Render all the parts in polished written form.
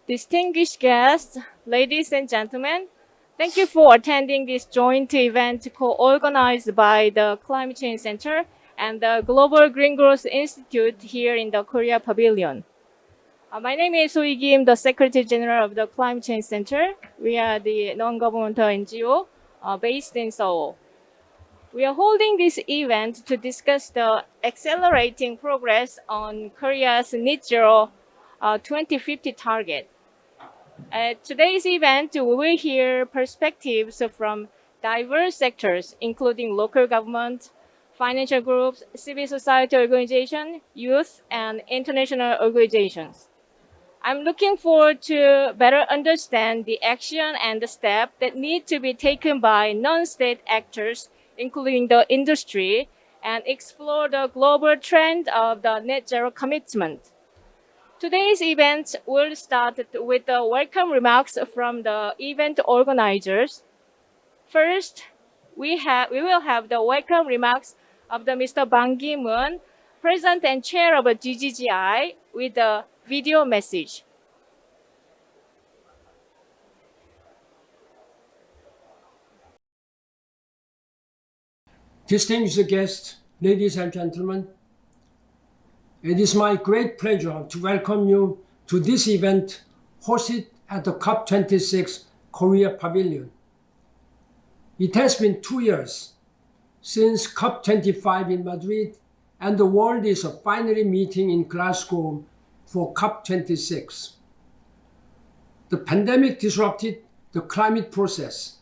Distinguished guests, ladies and gentlemen, thank you for attending this joint event co-organized by the Climate Change Center and the Global Green Growth Institute here in the Korea Pavilion. My name is Sohee Kim, the Secretary General of the Climate Change Center. We are the non-governmental NGO based in Seoul. We are holding this event to discuss the accelerating progress on Korea's net zero 2050 target. At today's event, we will hear perspectives from diverse sectors, including local government, financial groups, civil society organizations, youth, and international organizations. I'm looking forward to better understand the action and the steps that need to be taken by non-state actors, including the industry, and explore the global trend of the net zero commitment. Today's event will start with the welcome remarks from the event organizers. First, we will have the welcome remarks of the Mr. Bang Ki-moon, President and Chair of GGGI, with a video message. Distinguished guests, ladies and gentlemen, it is my great pleasure to welcome you to this event hosted at the COP26 Korea Pavilion. It has been 2 years since COP25 in Madrid, and the world is finally meeting in Glasgow for COP26. The pandemic disrupted the climate process,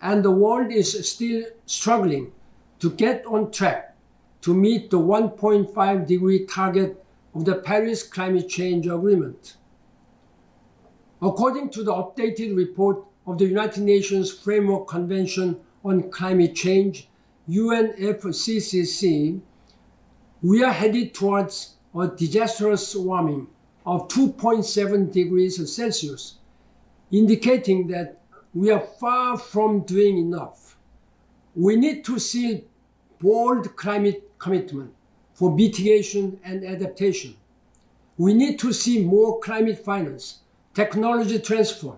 and the world is still struggling to get on track to meet the 1.5 degree target of the Paris Climate Change Agreement. According to the updated report of the United Nations Framework Convention on Climate Change, UNFCCC, we are headed towards a disastrous warming of 2.7 degrees Celsius, indicating that we are far from doing enough. We need to see bold climate commitment for mitigation and adaptation. We need to see more climate finance, technology transfer,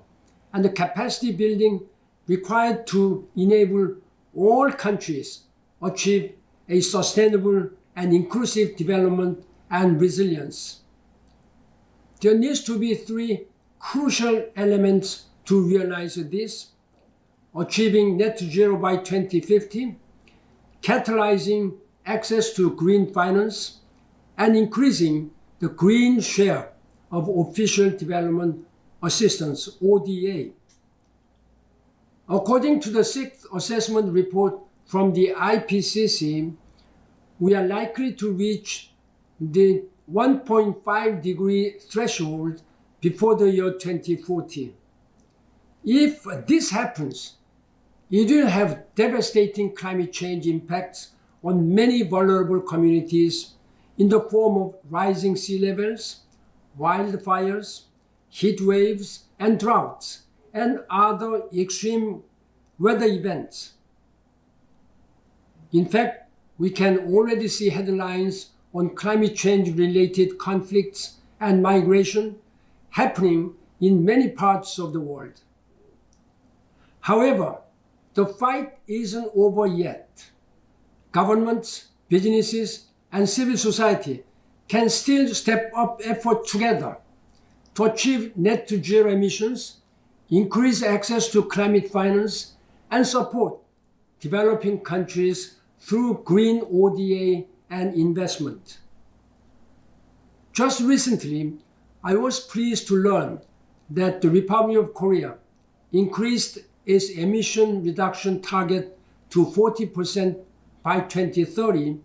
and the capacity building required to enable all countries achieve a sustainable and inclusive development and resilience. There needs to be 3 crucial elements to realize this: achieving net zero by 2050, catalyzing access to green finance, and increasing the green share of official development assistance, ODA. According to the 6th assessment report from the IPCC, we are likely to reach the 1.5 degree threshold before the year 2040. If this happens, it will have devastating climate change impacts on many vulnerable communities in the form of rising sea levels, wildfires, heat waves, and droughts, and other extreme weather events. In fact, we can already see headlines on climate change-related conflicts and migration happening in many parts of the world. However, the fight isn't over yet. Governments, businesses, and civil society can still step up effort together to achieve net zero emissions, increase access to climate finance, and support developing countries through green ODA and investment. Just recently, I was pleased to learn that the Republic of Korea increased its emission reduction target to 40% by 2030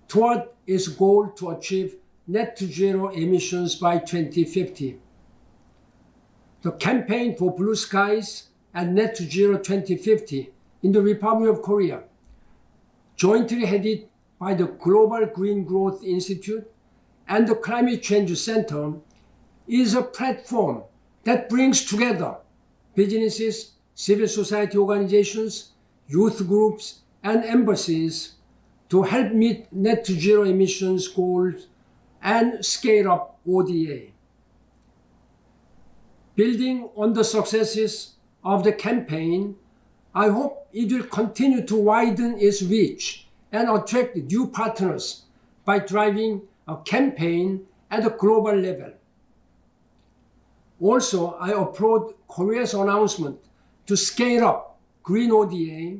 toward its goal to achieve net zero emissions by 2050. The Campaign for Blue Skies and Net Zero 2050 in the Republic of Korea, jointly headed by the Global Green Growth Institute and the Climate Change Center, is a platform that brings together businesses, civil society organizations, youth groups, and embassies to help meet net zero emissions goals and scale up ODA. Building on the successes of the campaign, I hope it will continue to widen its reach and attract new partners by driving a campaign at a global level. Also, I applaud Korea's announcement to scale up Green ODA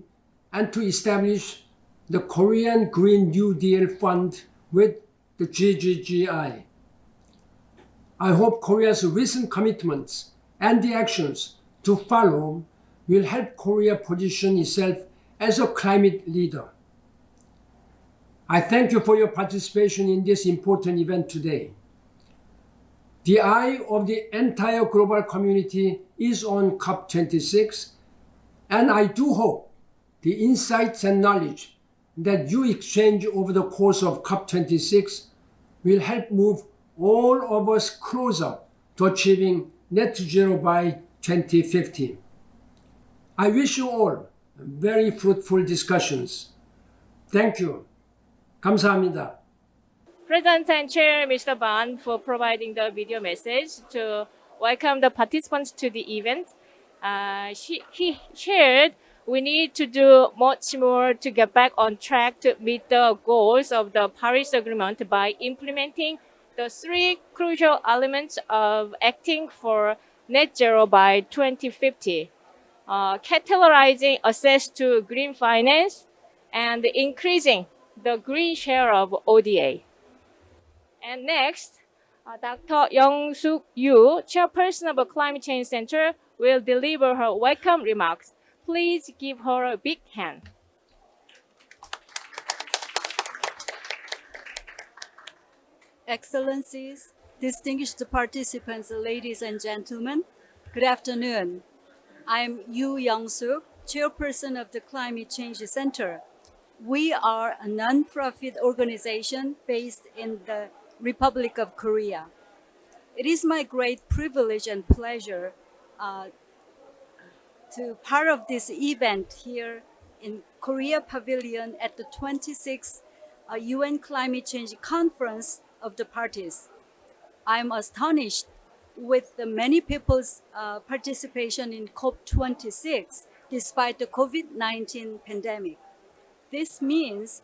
and to establish the Korean Green New Deal Fund with the GGGI. I hope Korea's recent commitments and the actions to follow will help Korea position itself as a climate leader. I thank you for your participation in this important event today. The eye of the entire global community is on COP26, and I do hope the insights and knowledge that you exchange over the course of COP26 will help move all of us closer to achieving net zero by 2050. I wish you all very fruitful discussions. Thank you. 감사합니다. President and Chair Mr. Ban for providing the video message to welcome the participants to the event. He shared we need to do much more to get back on track to meet the goals of the Paris Agreement by implementing the three crucial elements of acting for net zero by 2050, catalyzing access to green finance and increasing the green share of ODA. And next, Dr. Young-Suk Yu, chairperson of the Climate Change Center, will deliver her welcome remarks. Please give her a big hand. Excellencies, distinguished participants, ladies and gentlemen, good afternoon. I'm Yu Young-suk, chairperson of the Climate Change Center. We are a non-profit organization based in the Republic of Korea. It is my great privilege and pleasure to part of this event here in Korea Pavilion at the 26th UN Climate Change Conference of the parties. I'm astonished with the many people's participation in COP26 despite the COVID-19 pandemic. This means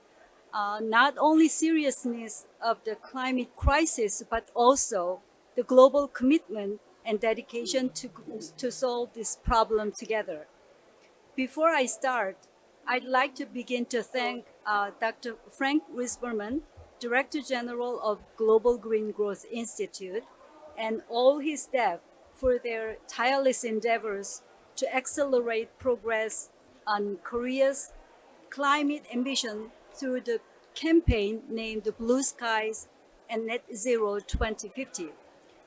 not only seriousness of the climate crisis, but also the global commitment and dedication to solve this problem together. Before I start, I'd like to begin to thank Dr. Frank Risberman, Director General of Global Green Growth Institute, and all his staff for their tireless endeavors to accelerate progress on Korea's climate ambition through the campaign named Blue Skies and Net Zero 2050.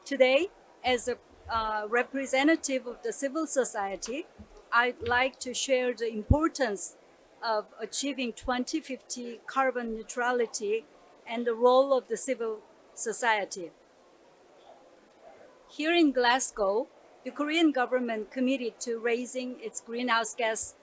Today, as a representative of the civil society, I'd like to share the importance of achieving 2050 carbon neutrality and the role of the civil society. Here in Glasgow, the Korean government committed to raising its greenhouse gas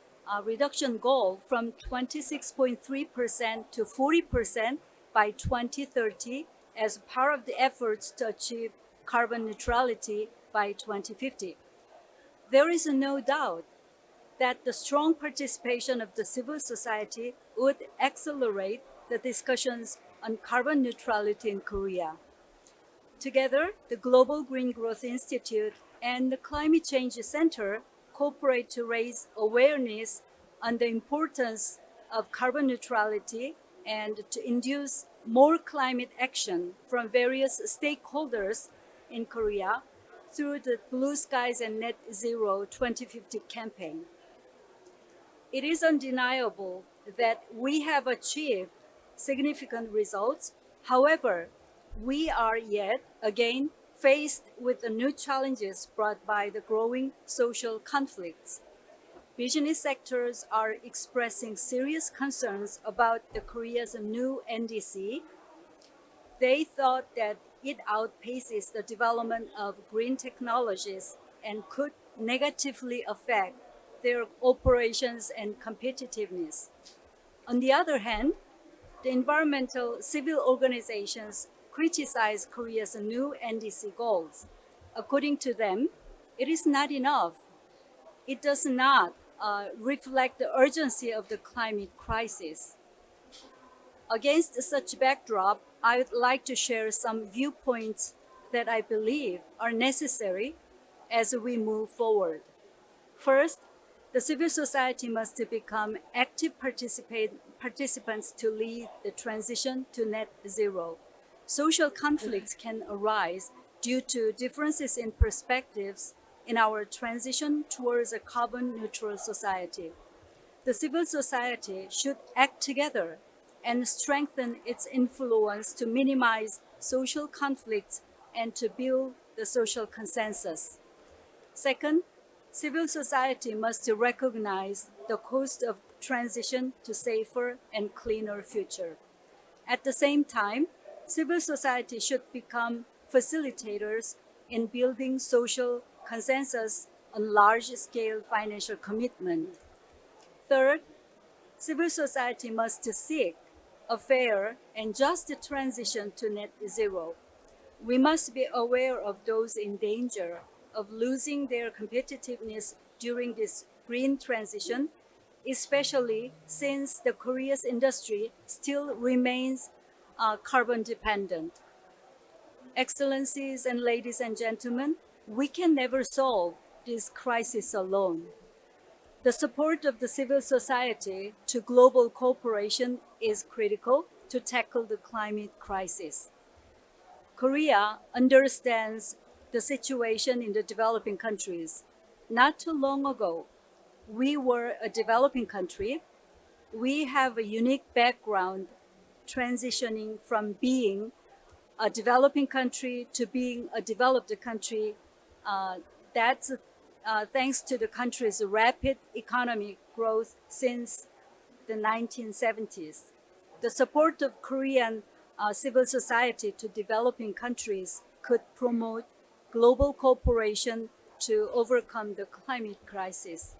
reduction goal from 26.3% to 40% by 2030 as part of the efforts to achieve carbon neutrality by 2050. There is no doubt that the strong participation of the civil society would accelerate the discussions on carbon neutrality in Korea. Together, the Global Green Growth Institute and the Climate Change Center cooperate to raise awareness on the importance of carbon neutrality and to induce more climate action from various stakeholders in Korea through the Blue Skies and Net Zero 2050 campaign. It is undeniable that we have achieved significant results. However, we are yet again faced with the new challenges brought by the growing social conflicts. Business sectors are expressing serious concerns about the Korea's new NDC. They thought that it outpaces the development of green technologies and could negatively affect their operations and competitiveness. On the other hand, the environmental civil organizations criticize Korea's new NDC goals. According to them, it is not enough. It does not reflect the urgency of the climate crisis. Against such backdrop, I would like to share some viewpoints that I believe are necessary as we move forward. First, the civil society must become active participants to lead the transition to net zero. Social conflicts can arise due to differences in perspectives in our transition towards a carbon neutral society. The civil society should act together and strengthen its influence to minimize social conflicts and to build the social consensus. Second, civil society must recognize the cost of transition to safer and cleaner future. At the same time, civil society should become facilitators in building social consensus on large-scale financial commitment. Third, civil society must seek a fair and just transition to net zero. We must be aware of those in danger of losing their competitiveness during this green transition, especially since the Korea's industry still remains carbon dependent. Excellencies and ladies and gentlemen, we can never solve this crisis alone. The support of the civil society to global cooperation is critical to tackle the climate crisis. Korea understands the situation in the developing countries. Not too long ago, we were a developing country. We have a unique background transitioning from being a developing country to being a developed country. That's thanks to the country's rapid economic growth since the 1970s. The support of Korean civil society to developing countries could promote global cooperation to overcome the climate crisis.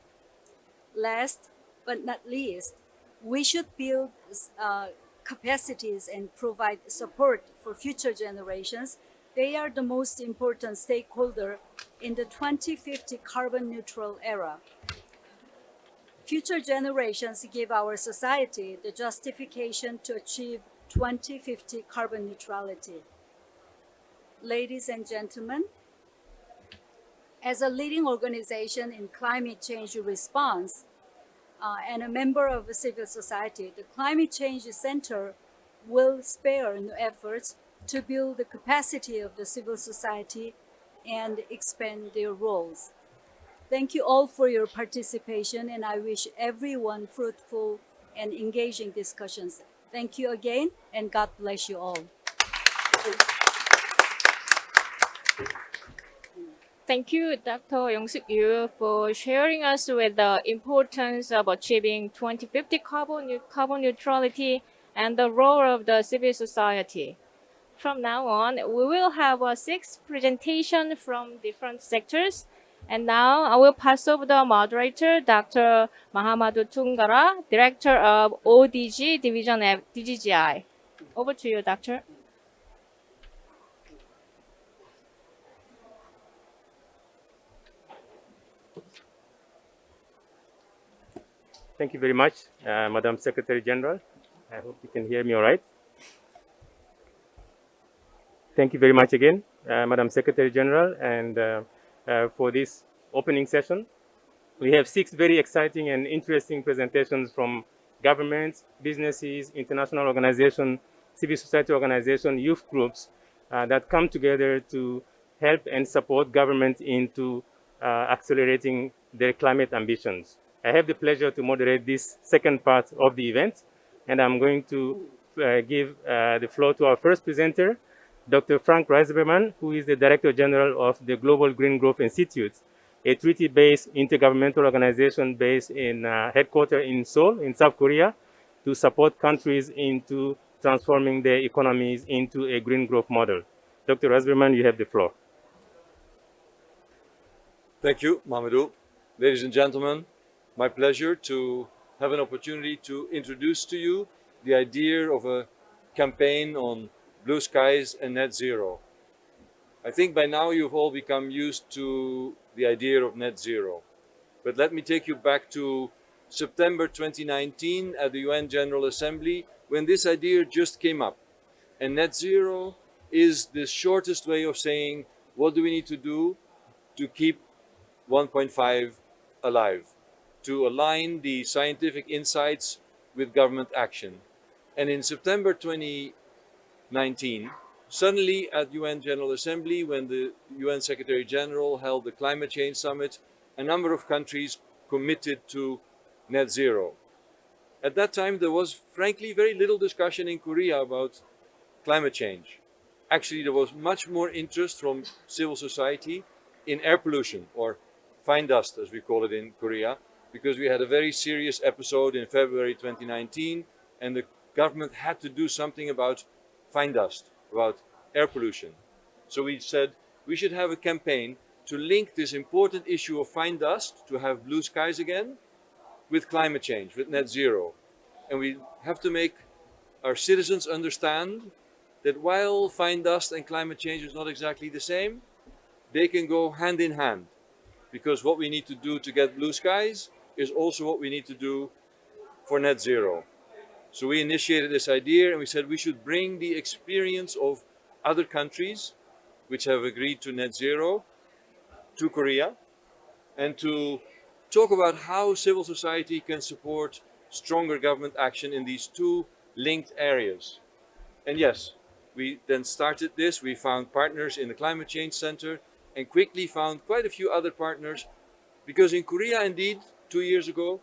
Last but not least, we should build capacities and provide support for future generations. They are the most important stakeholder in the 2050 carbon neutral era. Future generations give our society the justification to achieve 2050 carbon neutrality. Ladies and gentlemen, as a leading organization in climate change response and a member of civil society, the Climate Change Center will spare no efforts to build the capacity of the civil society and expand their roles. Thank you all for your participation, and I wish everyone fruitful and engaging discussions. Thank you again, and God bless you all. Thank you, Dr. Young-suk Yu, for sharing us with the importance of achieving 2050 carbon neutrality and the role of the civil society. From now on, we will have a 6 presentation from different sectors. And now I will pass over the moderator, Dr. Mahamadou Tungara, Director of ODG Division at GGGI. Over to you, Doctor. Thank you very much, Madam Secretary General. I hope you can hear me all right. Thank you very much again, Madam Secretary General, and for this opening session. We have 6 very exciting and interesting presentations from governments, businesses, international organizations, civil society organizations, youth groups that come together to help and support government into accelerating their climate ambitions. I have the pleasure to moderate this second part of the event, and I'm going to give the floor to our first presenter, Dr. Frank Reiserberman, who is the Director General of the Global Green Growth Institute, a treaty-based intergovernmental organization based in headquartered in Seoul, in South Korea, to support countries into transforming their economies into a green growth model. Dr. Reiserberman, you have the floor. Thank you, Mamadou. Ladies and gentlemen, my pleasure to have an opportunity to introduce to you the idea of a campaign on blue skies and net zero. I think by now you've all become used to the idea of net zero. But let me take you back to September 2019 at the UN General Assembly, when this idea just came up. And net zero is the shortest way of saying, what do we need to do to keep 1.5 alive, to align the scientific insights with government action. And in September 2019, suddenly at UN General Assembly, when the UN Secretary General held the Climate Change Summit, a number of countries committed to net zero. At that time, there was frankly very little discussion in Korea about climate change. Actually, there was much more interest from civil society in air pollution, or fine dust as we call it in Korea, because we had a very serious episode in February 2019 and the government had to do something about fine dust, about air pollution. So we said we should have a campaign to link this important issue of fine dust, to have blue skies again, with climate change, with net zero. And we have to make our citizens understand that while fine dust and climate change is not exactly the same, they can go hand in hand. Because what we need to do to get blue skies is also what we need to do for net zero. So we initiated this idea and we said we should bring the experience of other countries which have agreed to net zero to Korea, and to talk about how civil society can support stronger government action in these two linked areas. And yes, we then started this. We found partners in the Climate Change Center and quickly found quite a few other partners, because in Korea, indeed, 2 years ago,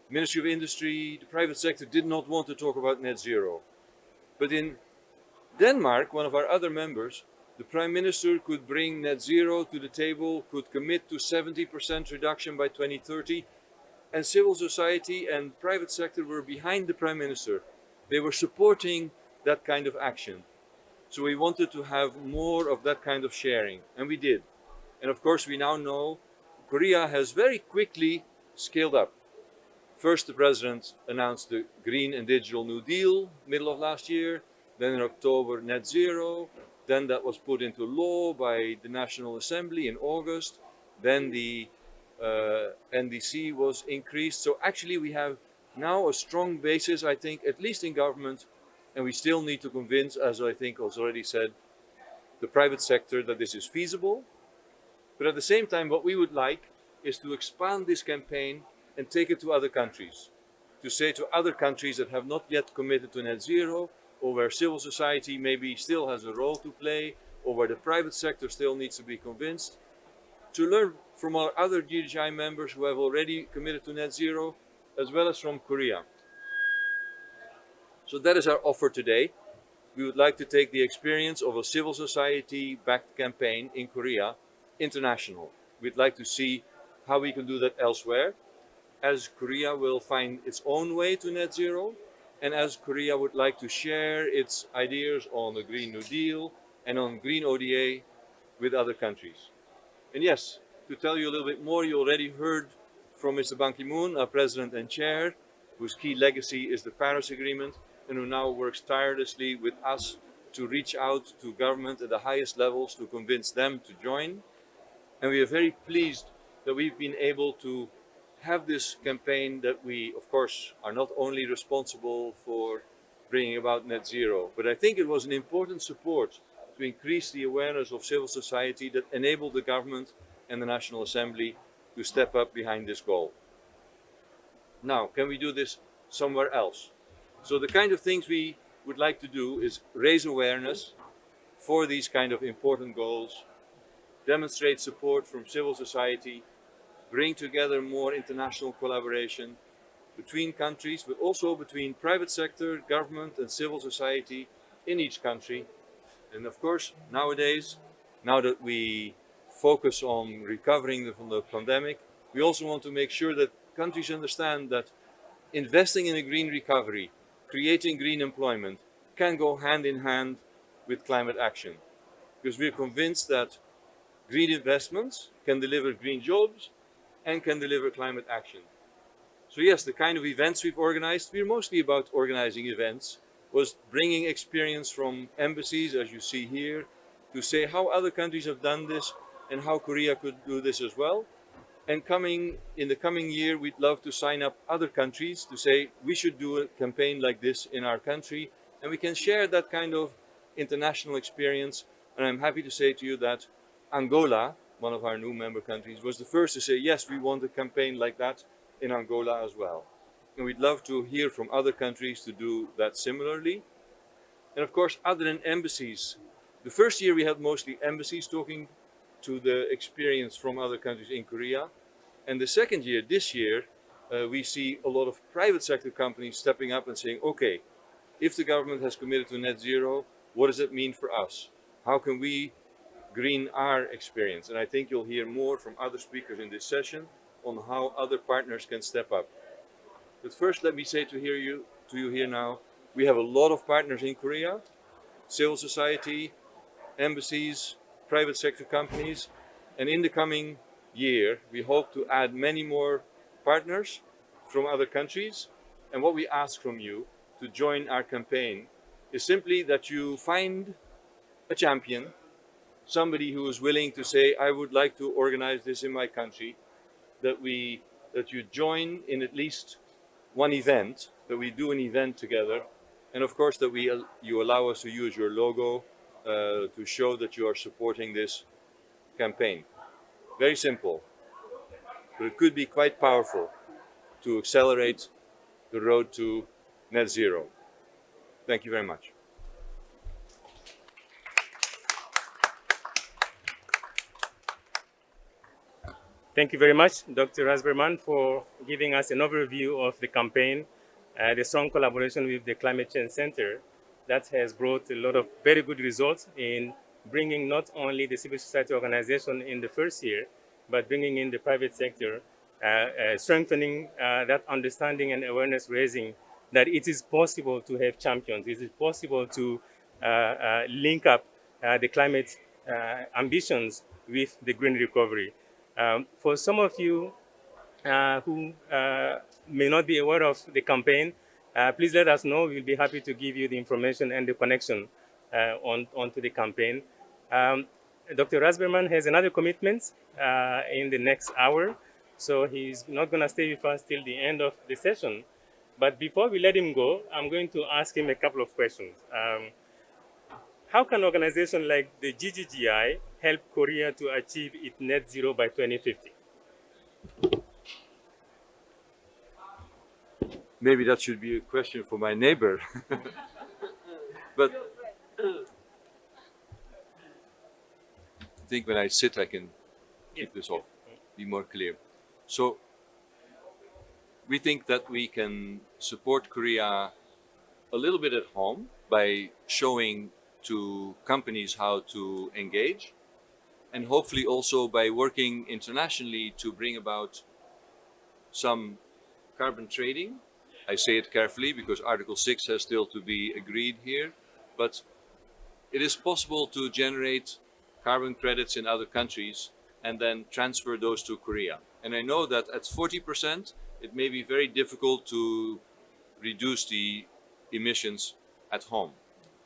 Ministry of Industry, the private sector did not want to talk about net zero. But in Denmark, one of our other members, the Prime Minister could bring net zero to the table, could commit to 70% reduction by 2030, and civil society and private sector were behind the Prime Minister. They were supporting that kind of action. So we wanted to have more of that kind of sharing, and we did. And of course, we now know Korea has very quickly scaled up. First, the president announced the Green and Digital New Deal, middle of last year. Then in October, net zero. Then that was put into law by the National Assembly in August. Then the NDC was increased. So actually we have now a strong basis, I think, at least in government, and we still need to convince, as I think was already said, the private sector that this is feasible. But at the same time, what we would like is to expand this campaign and take it to other countries. To say to other countries that have not yet committed to net zero, or where civil society maybe still has a role to play, or where the private sector still needs to be convinced, to learn from our other GGGI members who have already committed to net zero, as well as from Korea. So that is our offer today. We would like to take the experience of a civil society-backed campaign in Korea international. We'd like to see how we can do that elsewhere, as Korea will find its own way to net zero, and as Korea would like to share its ideas on the Green New Deal and on Green ODA with other countries. And yes, to tell you a little bit more, you already heard from Mr. Ban Ki-moon, our president and chair, whose key legacy is the Paris Agreement, and who now works tirelessly with us to reach out to government at the highest levels to convince them to join. And we are very pleased that we've been able to have this campaign, that we, of course, are not only responsible for bringing about net zero, but I think it was an important support to increase the awareness of civil society that enabled the government and the National Assembly to step up behind this goal. Now, can we do this somewhere else? So the kind of things we would like to do is raise awareness for these kind of important goals, demonstrate support from civil society, bring together more international collaboration between countries, but also between private sector, government and civil society in each country. And of course, nowadays, now that we focus on recovering from the pandemic, we also want to make sure that countries understand that investing in a green recovery, creating green employment, can go hand in hand with climate action. Because we're convinced that green investments can deliver green jobs and can deliver climate action. So yes, the kind of events we've organized, we're mostly about organizing events, was bringing experience from embassies, as you see here, to say how other countries have done this and how Korea could do this as well. And in the coming year, we'd love to sign up other countries to say we should do a campaign like this in our country, and we can share that kind of international experience. And I'm happy to say to you that Angola, one of our new member countries, was the first to say, yes, we want a campaign like that in Angola as well. And we'd love to hear from other countries to do that similarly. And of course, other than embassies, the first year we had mostly embassies talking to the experience from other countries in Korea. And the second year, this year, we see a lot of private sector companies stepping up and saying, okay, if the government has committed to net zero, what does it mean for us? How can we green our experience? And I think you'll hear more from other speakers in this session on how other partners can step up. But first, let me say to you here now, we have a lot of partners in Korea, civil society, embassies, private sector companies, and in the coming year, we hope to add many more partners from other countries. And what we ask from you to join our campaign is simply that you find a champion, somebody who is willing to say, I would like to organize this in my country, that you join in at least one event, that we do an event together, and of course that you allow us to use your logo to show that you are supporting this campaign. Very simple, but it could be quite powerful to accelerate the road to net zero. Thank you very much. Thank you very much, Dr. Rasberman, for giving us an overview of the campaign, the strong collaboration with the Climate Change Center that has brought a lot of very good results in bringing not only the civil society organization in the first year, but bringing in the private sector, strengthening that understanding and awareness raising that it is possible to have champions. It is possible to link up the climate ambitions with the green recovery. For some of you who may not be aware of the campaign, please let us know. We'll be happy to give you the information and the connection onto the campaign. Dr. Rasberman has another commitment in the next hour, so he's not going to stay with us till the end of the session. But before we let him go, I'm going to ask him a couple of questions. How can organizations like the GGGI help Korea to achieve its net zero by 2050? Maybe that should be a question for my neighbor. But I think when I sit, I can keep this off, be more clear. So we think that we can support Korea a little bit at home by showing to companies how to engage, and hopefully also by working internationally to bring about some carbon trading. I say it carefully because Article 6 has still to be agreed here, but it is possible to generate carbon credits in other countries and then transfer those to Korea. And I know that at 40%, it may be very difficult to reduce the emissions at home.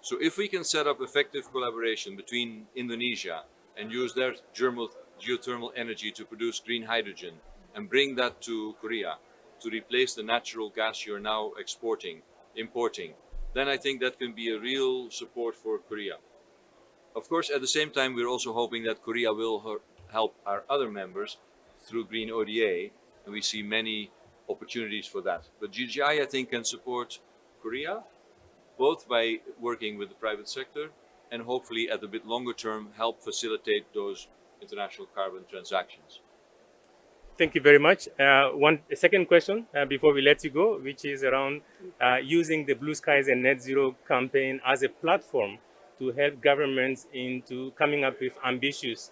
So if we can set up effective collaboration between Indonesia and use their geothermal energy to produce green hydrogen and bring that to Korea to replace the natural gas you're now importing, then I think that can be a real support for Korea. Of course, at the same time, we're also hoping that Korea will help our other members through Green ODA, and we see many opportunities for that. But GGI, I think, can support Korea, both by working with the private sector and hopefully at a bit longer term help facilitate those international carbon transactions. Thank you very much. A second question before we let you go, which is around using the Blue Skies and Net Zero campaign as a platform to help governments into coming up with ambitious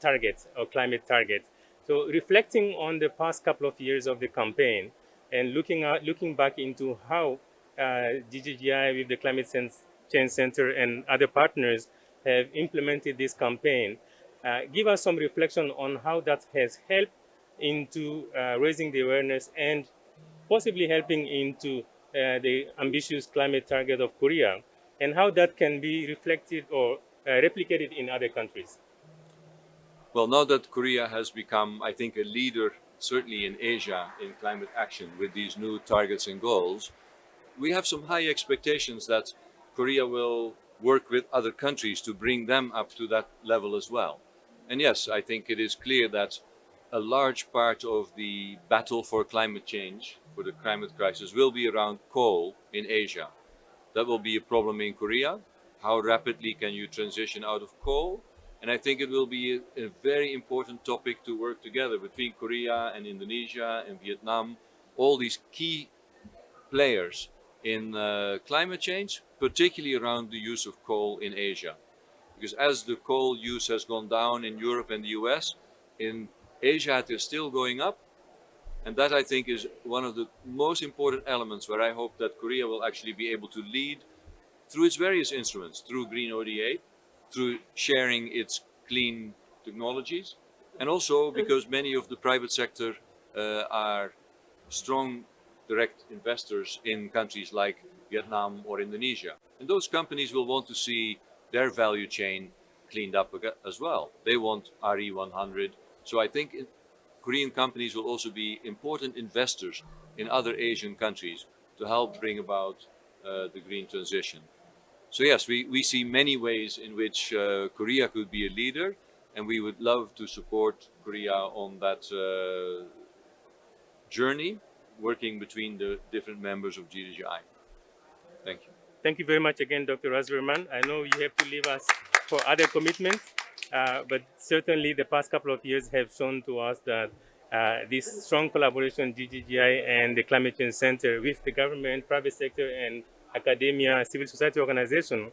targets or climate targets. So reflecting on the past couple of years of the campaign and looking back into how GGGI with the Climate Change Center and other partners have implemented this campaign, give us some reflection on how that has helped into raising the awareness and possibly helping into the ambitious climate target of Korea, and how that can be reflected or replicated in other countries? Well, now that Korea has become, I think, a leader, certainly in Asia, in climate action with these new targets and goals, we have some high expectations that Korea will work with other countries to bring them up to that level as well. And yes, I think it is clear that a large part of the battle for climate change, for the climate crisis, will be around coal in Asia. That will be a problem in Korea. How rapidly can you transition out of coal? And I think it will be a very important topic to work together between Korea and Indonesia and Vietnam, all these key players in climate change, particularly around the use of coal in Asia. Because as the coal use has gone down in Europe and the US, in Asia it is still going up. And that, I think, is one of the most important elements where I hope that Korea will actually be able to lead through its various instruments, through Green ODA, through sharing its clean technologies, and also because many of the private sector are strong direct investors in countries like Vietnam or Indonesia. And those companies will want to see their value chain cleaned up as well. They want RE100. So I think Korean companies will also be important investors in other Asian countries to help bring about the green transition. So yes, we see many ways in which Korea could be a leader, and we would love to support Korea on that journey, working between the different members of GGGI. Thank you. Thank you very much again, Dr. Rasverman. I know you have to leave us for other commitments, but certainly the past couple of years have shown to us that this strong collaboration, GGGI and the Climate Change Center with the government, private sector, and academia, civil society organization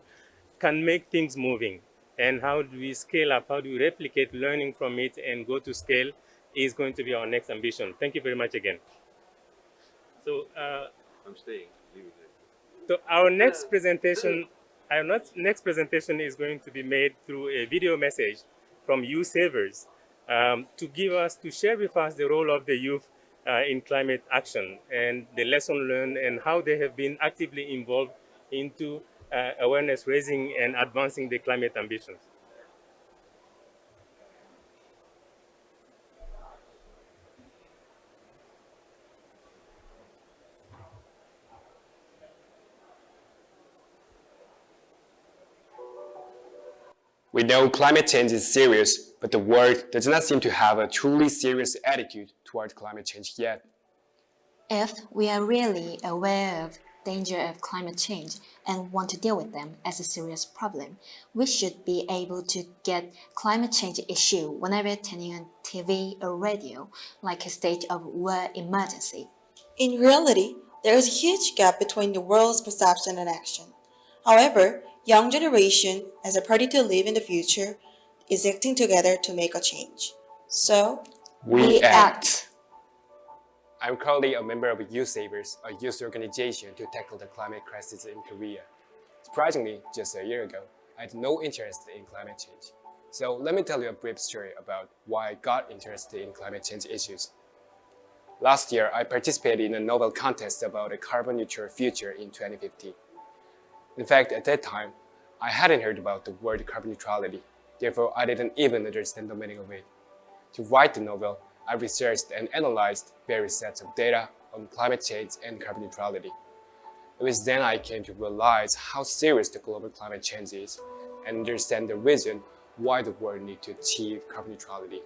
can make things moving. And how do we scale up? How do we replicate learning from it and go to scale is going to be our next ambition. Thank you very much again. So I'm staying. Leave it there. So our next presentation is going to be made through a video message from youth savers to share with us the role of the youth in climate action and the lesson learned and how they have been actively involved into awareness raising and advancing the climate ambitions. We know climate change is serious, but the world does not seem to have a truly serious attitude toward climate change yet. If we are really aware of danger of climate change and want to deal with them as a serious problem, we should be able to get climate change issue whenever turning on TV or radio, like a state of war emergency. In reality, there is a huge gap between the world's perception and action. However, young generation, as a party to live in the future, is acting together to make a change. So, We act. I'm currently a member of Youth Savers, a youth organization to tackle the climate crisis in Korea. Surprisingly, just a year ago, I had no interest in climate change. So let me tell you a brief story about why I got interested in climate change issues. Last year, I participated in a Nobel contest about a carbon-neutral future in 2015. In fact, at that time, I hadn't heard about the word carbon neutrality, therefore I didn't even understand the meaning of it. To write the novel, I researched and analyzed various sets of data on climate change and carbon neutrality. It was then I came to realize how serious the global climate change is and understand the reason why the world needs to achieve carbon neutrality.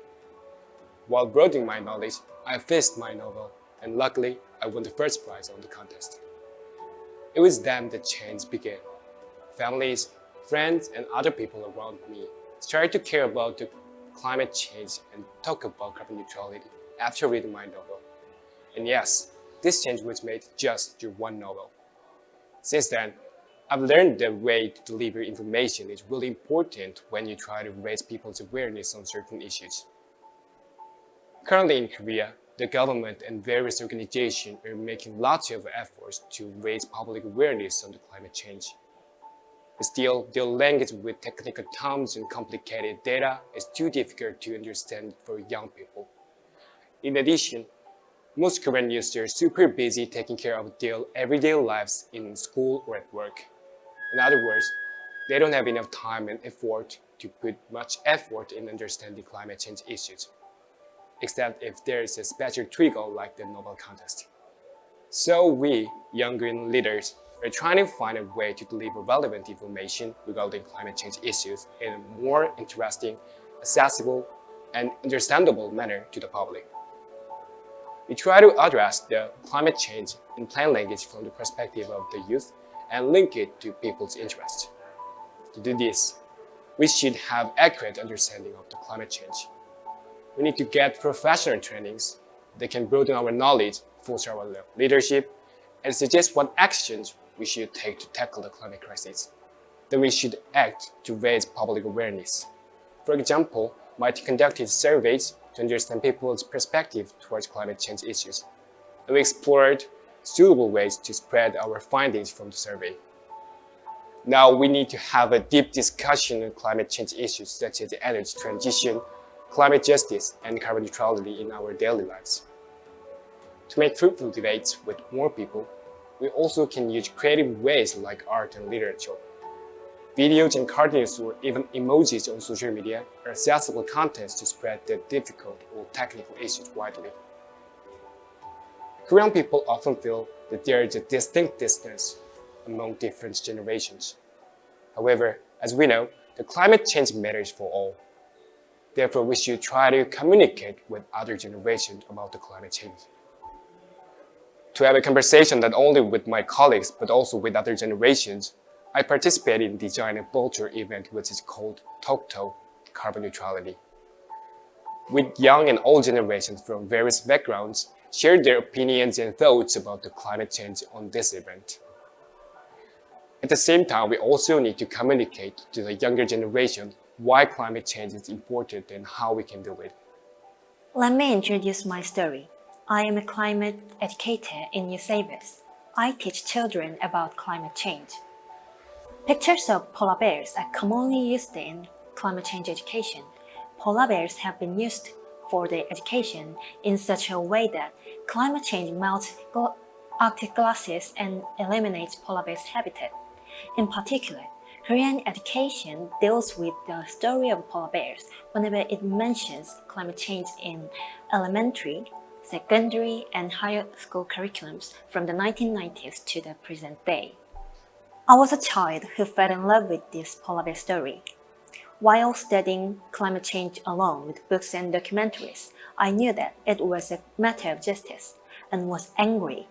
While broadening my knowledge, I finished my novel, and luckily, I won the first prize on the contest. It was then the change began. Families, friends, and other people around me started to care about the climate change and talk about carbon neutrality after reading my novel. And yes, this change was made just through one novel. Since then, I've learned that way to deliver information is really important when you try to raise people's awareness on certain issues. Currently in Korea, the government and various organizations are making lots of efforts to raise public awareness on the climate change. But still, their language with technical terms and complicated data is too difficult to understand for young people. In addition, most Korean youth are super busy taking care of their everyday lives in school or at work. In other words, They don't have enough time and effort to put much effort in understanding climate change issues, except if there is a special trigger like the Nobel contest. So we, young green leaders, are trying to find a way to deliver relevant information regarding climate change issues in a more interesting, accessible, and understandable manner to the public. We try to address the climate change in plain language from the perspective of the youth and link it to people's interests. To do this, we should have accurate understanding of the climate change. We need to get professional trainings that can broaden our knowledge, foster our leadership, and suggest what actions we should take to tackle the climate crisis. Then we should act to raise public awareness. For example, my team conducted surveys to understand people's perspective towards climate change issues, and we explored suitable ways to spread our findings from the survey. Now we need to have a deep discussion on climate change issues such as energy transition, climate justice, and carbon neutrality in our daily lives. To make fruitful debates with more people, we also can use creative ways like art and literature. Videos and cartoons or even emojis on social media are accessible contents to spread the difficult or technical issues widely. Korean people often feel that there is a distinct distance among different generations. However, as we know, the climate change matters for all. Therefore, we should try to communicate with other generations about the climate change. To have a conversation not only with my colleagues but also with other generations, I participated in designing a virtual event which is called TokTok Carbon Neutrality. With young and old generations from various backgrounds shared their opinions and thoughts about the climate change on this event. At the same time, we also need to communicate to the younger generation why climate change is important and how we can do it. Let me introduce my story. I am a climate educator in New Savers. I teach children about climate change. Pictures of polar bears are commonly used in climate change education. Polar bears have been used for their education in such a way that climate change melts Arctic glaciers and eliminates polar bears' habitat. In particular, Korean education deals with the story of polar bears whenever it mentions climate change in elementary, secondary, and higher school curriculums from the 1990s to the present day. I was a child who fell in love with this polar bear story. While studying climate change along with books and documentaries, I knew that it was a matter of justice and was angry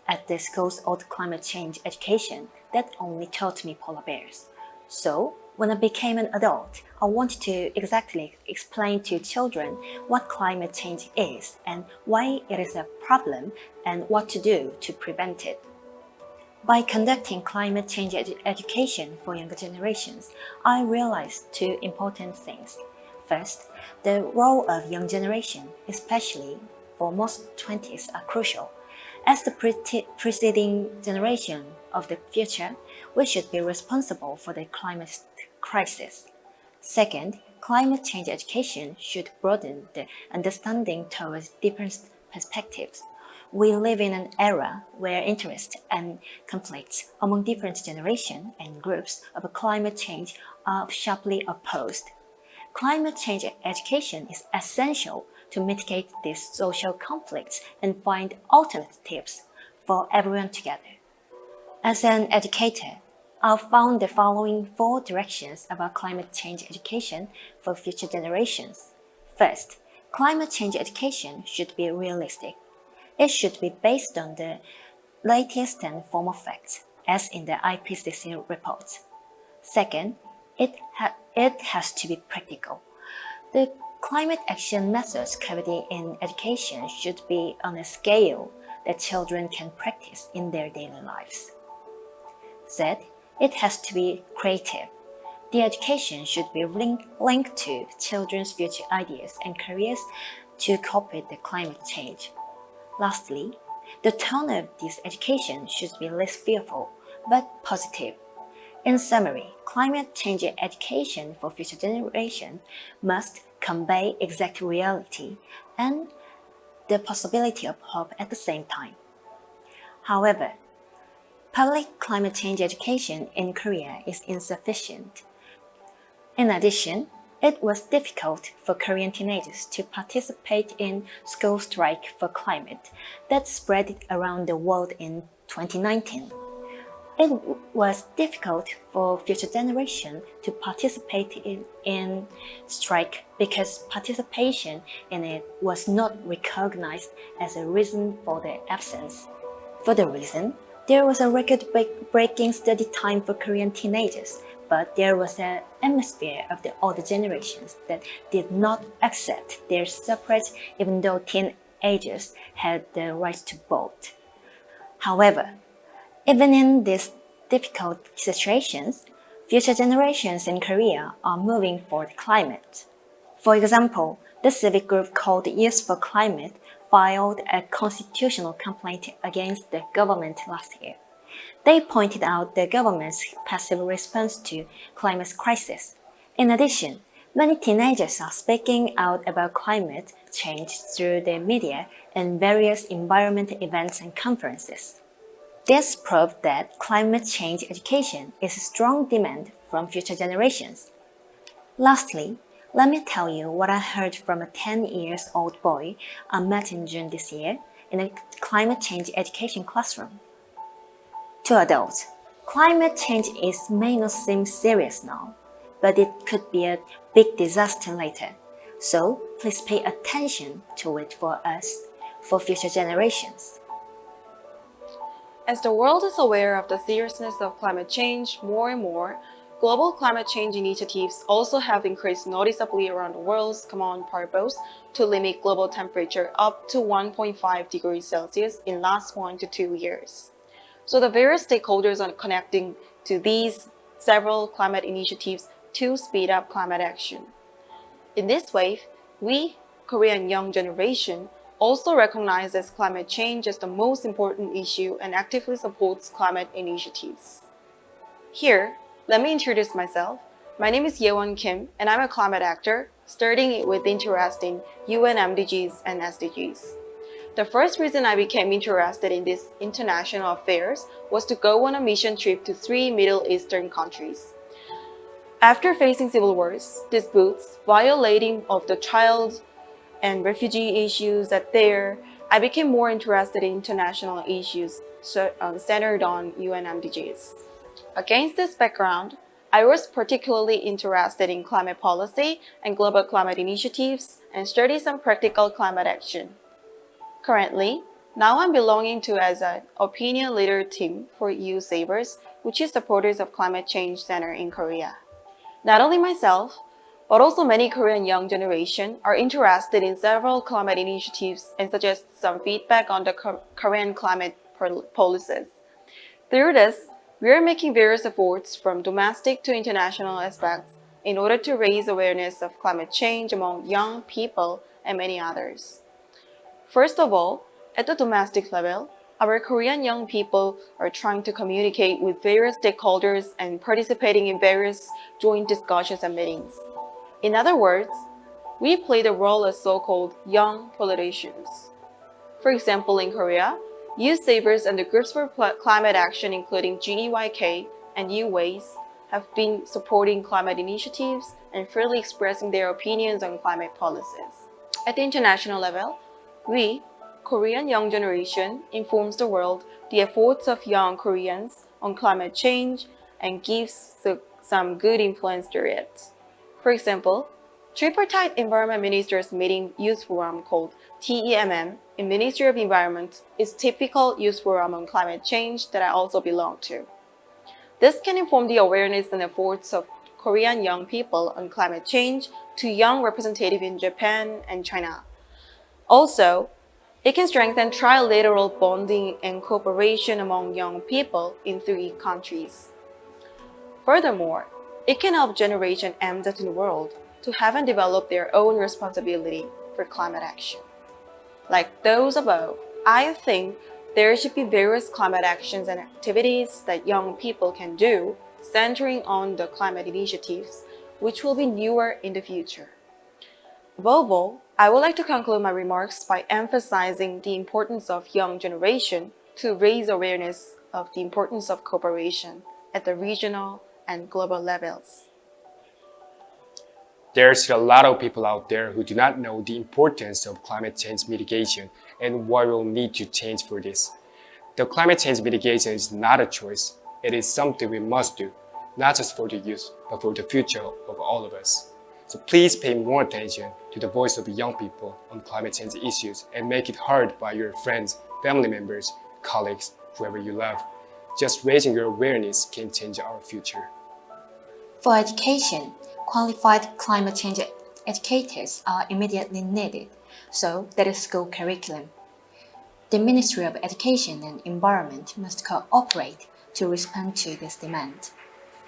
at the school's old climate change education that only taught me polar bears. So, when I became an adult, I wanted to exactly explain to children what climate change is and why it is a problem and what to do to prevent it. By conducting climate change education for younger generations, I realized two important things. First, the role of young generation, especially for most 20s, are crucial. As the preceding generation of the future, we should be responsible for the climate crisis. Second, climate change education should broaden the understanding towards different perspectives. We live in an era where interests and conflicts among different generations and groups of climate change are sharply opposed. Climate change education is essential to mitigate these social conflicts and find alternatives for everyone together. As an educator, I've found the following 4 directions about climate change education for future generations. First, climate change education should be realistic. It should be based on the latest and formal facts, as in the IPCC report. Second, it has to be practical. The climate action methods covered in education should be on a scale that children can practice in their daily lives. Third, it has to be creative. The education should be linked to children's future ideas and careers to cope with the climate change. Lastly, the tone of this education should be less fearful, but positive. In summary, climate change education for future generations must convey exact reality and the possibility of hope at the same time. However, Public climate change education in Korea is insufficient. In addition, it was difficult for Korean teenagers to participate in school strike for climate that spread around the world in 2019. It was difficult for future generations to participate in strike because participation in it was not recognized as a reason for their absence. For the reason, there was a record-breaking study time for Korean teenagers, but there was an atmosphere of the older generations that did not accept their suffrage even though teenagers had the right to vote. However, even in these difficult situations, future generations in Korea are moving for the climate. For example, the civic group called Youth for Climate filed a constitutional complaint against the government last year. They pointed out the government's passive response to climate crisis. In addition, many teenagers are speaking out about climate change through the media and various environmental events and conferences. This proved that climate change education is a strong demand from future generations. Lastly, let me tell you what I heard from a 10-year-old boy I met in June this year in a climate change education classroom. To adults, climate change may not seem serious now, but it could be a big disaster later. So please pay attention to it for us, for future generations. As the world is aware of the seriousness of climate change more and more, global climate change initiatives also have increased noticeably around the world's common purpose to limit global temperature up to 1.5 degrees Celsius in last 1 to 2 years. So the various stakeholders are connecting to these several climate initiatives to speed up climate action. In this way, we, Korean young generation, also recognizes climate change as the most important issue and actively supports climate initiatives. Here, let me introduce myself. My name is Yewon Kim, and I'm a climate actor, starting with interest in UN MDGs and SDGs. The first reason I became interested in these international affairs was to go on a mission trip to 3 Middle Eastern countries. After facing civil wars, disputes, violating of the child and refugee issues there, I became more interested in international issues centered on UN MDGs. Against this background, I was particularly interested in climate policy and global climate initiatives and studied some practical climate action. Currently, now I'm belonging to as an opinion leader team for EU Savers, which is supporters of Climate Change Center in Korea. Not only myself, but also many Korean young generation are interested in several climate initiatives and suggest some feedback on the Korean climate policies. Through this, we are making various efforts from domestic to international aspects in order to raise awareness of climate change among young people and many others. First of all, at the domestic level, our Korean young people are trying to communicate with various stakeholders and participating in various joint discussions and meetings. In other words, we play the role as so-called young politicians. For example, in Korea, Youth Savers and the Groups for Climate Action, including GGGI and New Ways, have been supporting climate initiatives and freely expressing their opinions on climate policies. At the international level, we, Korean young generation, informs the world the efforts of young Koreans on climate change and gives some good influence to it. For example, Tripartite Environment Ministers Meeting Youth Forum called TEMM in Ministry of Environment is typical youth forum on climate change that I also belong to. This can inform the awareness and efforts of Korean young people on climate change to young representatives in Japan and China. Also, it can strengthen trilateral bonding and cooperation among young people in 3 countries. Furthermore, it can help Generation M in the world to have and develop their own responsibility for climate action. Like those above, I think there should be various climate actions and activities that young people can do centering on the climate initiatives, which will be newer in the future. Above all, I would like to conclude my remarks by emphasizing the importance of young generation to raise awareness of the importance of cooperation at the regional and global levels. There's a lot of people out there who do not know the importance of climate change mitigation and what we'll need to change for this. The climate change mitigation is not a choice, it is something we must do, not just for the youth, but for the future of all of us. So please pay more attention to the voice of young people on climate change issues and make it heard by your friends, family members, colleagues, whoever you love. Just raising your awareness can change our future. For education, qualified climate change educators are immediately needed, so that is school curriculum. The Ministry of Education and Environment must cooperate to respond to this demand.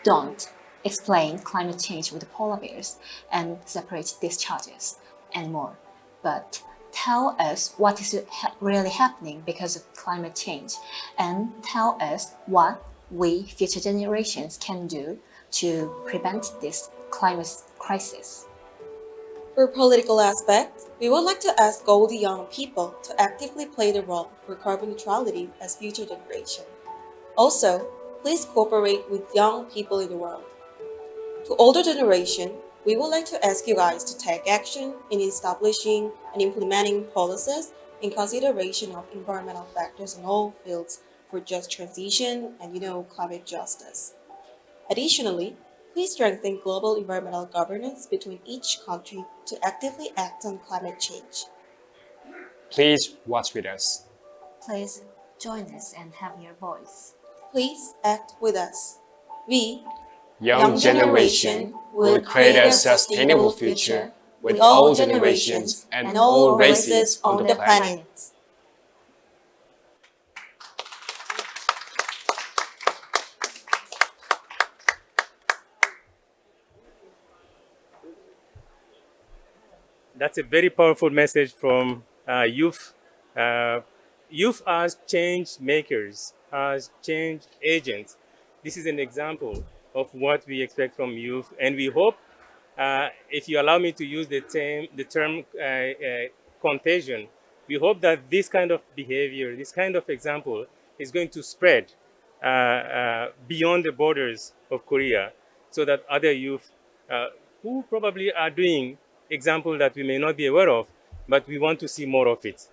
Don't explain climate change with polar bears and separate discharges and more, but tell us what is really happening because of climate change and tell us what we, future generations, can do to prevent this climate crisis. For political aspects, we would like to ask all the young people to actively play the role for carbon neutrality as future generation. Also, please cooperate with young people in the world. To older generation, we would like to ask you guys to take action in establishing and implementing policies in consideration of environmental factors in all fields for just transition and climate justice. Additionally, please strengthen global environmental governance between each country to actively act on climate change. Please watch with us. Please join us and have your voice. Please act with us. We, Young generation will create a sustainable future with all generations and all races on the planet. That's a very powerful message from youth. Youth as change makers, as change agents. This is an example of what we expect from youth, and we hope, if you allow me to use the term contagion, we hope that this kind of behavior, this kind of example, is going to spread beyond the borders of Korea, so that other youth who probably are doing example that we may not be aware of, but we want to see more of it.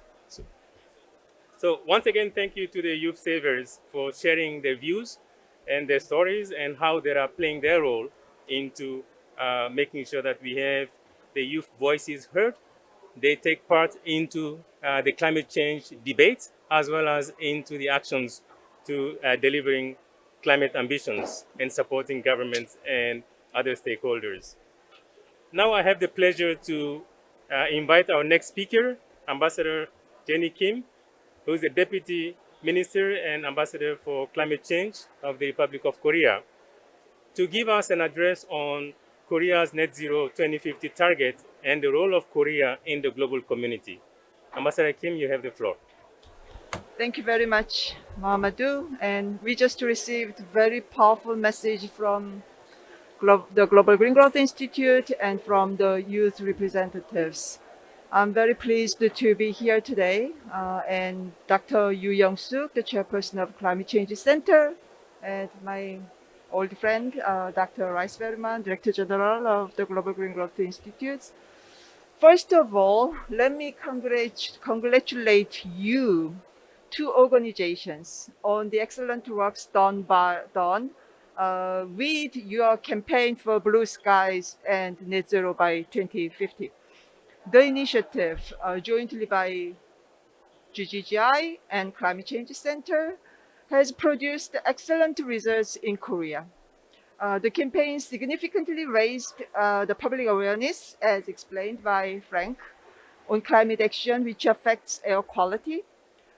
So once again, thank you to the youth savers for sharing their views and their stories and how they are playing their role into making sure that we have the youth voices heard. They take part into the climate change debate as well as into the actions to delivering climate ambitions and supporting governments and other stakeholders. Now I have the pleasure to invite our next speaker, Ambassador Jenny Kim, who is the Deputy Minister and Ambassador for Climate Change of the Republic of Korea, to give us an address on Korea's net zero 2050 target and the role of Korea in the global community. Ambassador Kim, you have the floor. Thank you very much, Mahamadou. And we just received very powerful message from the Global Green Growth Institute and from the youth representatives. I'm very pleased to be here today, and Dr. Yu Young-suk, the chairperson of Climate Change Center, and my old friend, Dr. Rice Berman, Director General of the Global Green Growth Institute. First of all, let me congratulate you, two organizations, on the excellent work done with your campaign for blue skies and net zero by 2050. The initiative, jointly by GGGI and Climate Change Center, has produced excellent results in Korea. The campaign significantly raised the public awareness, as explained by Frank, on climate action which affects air quality.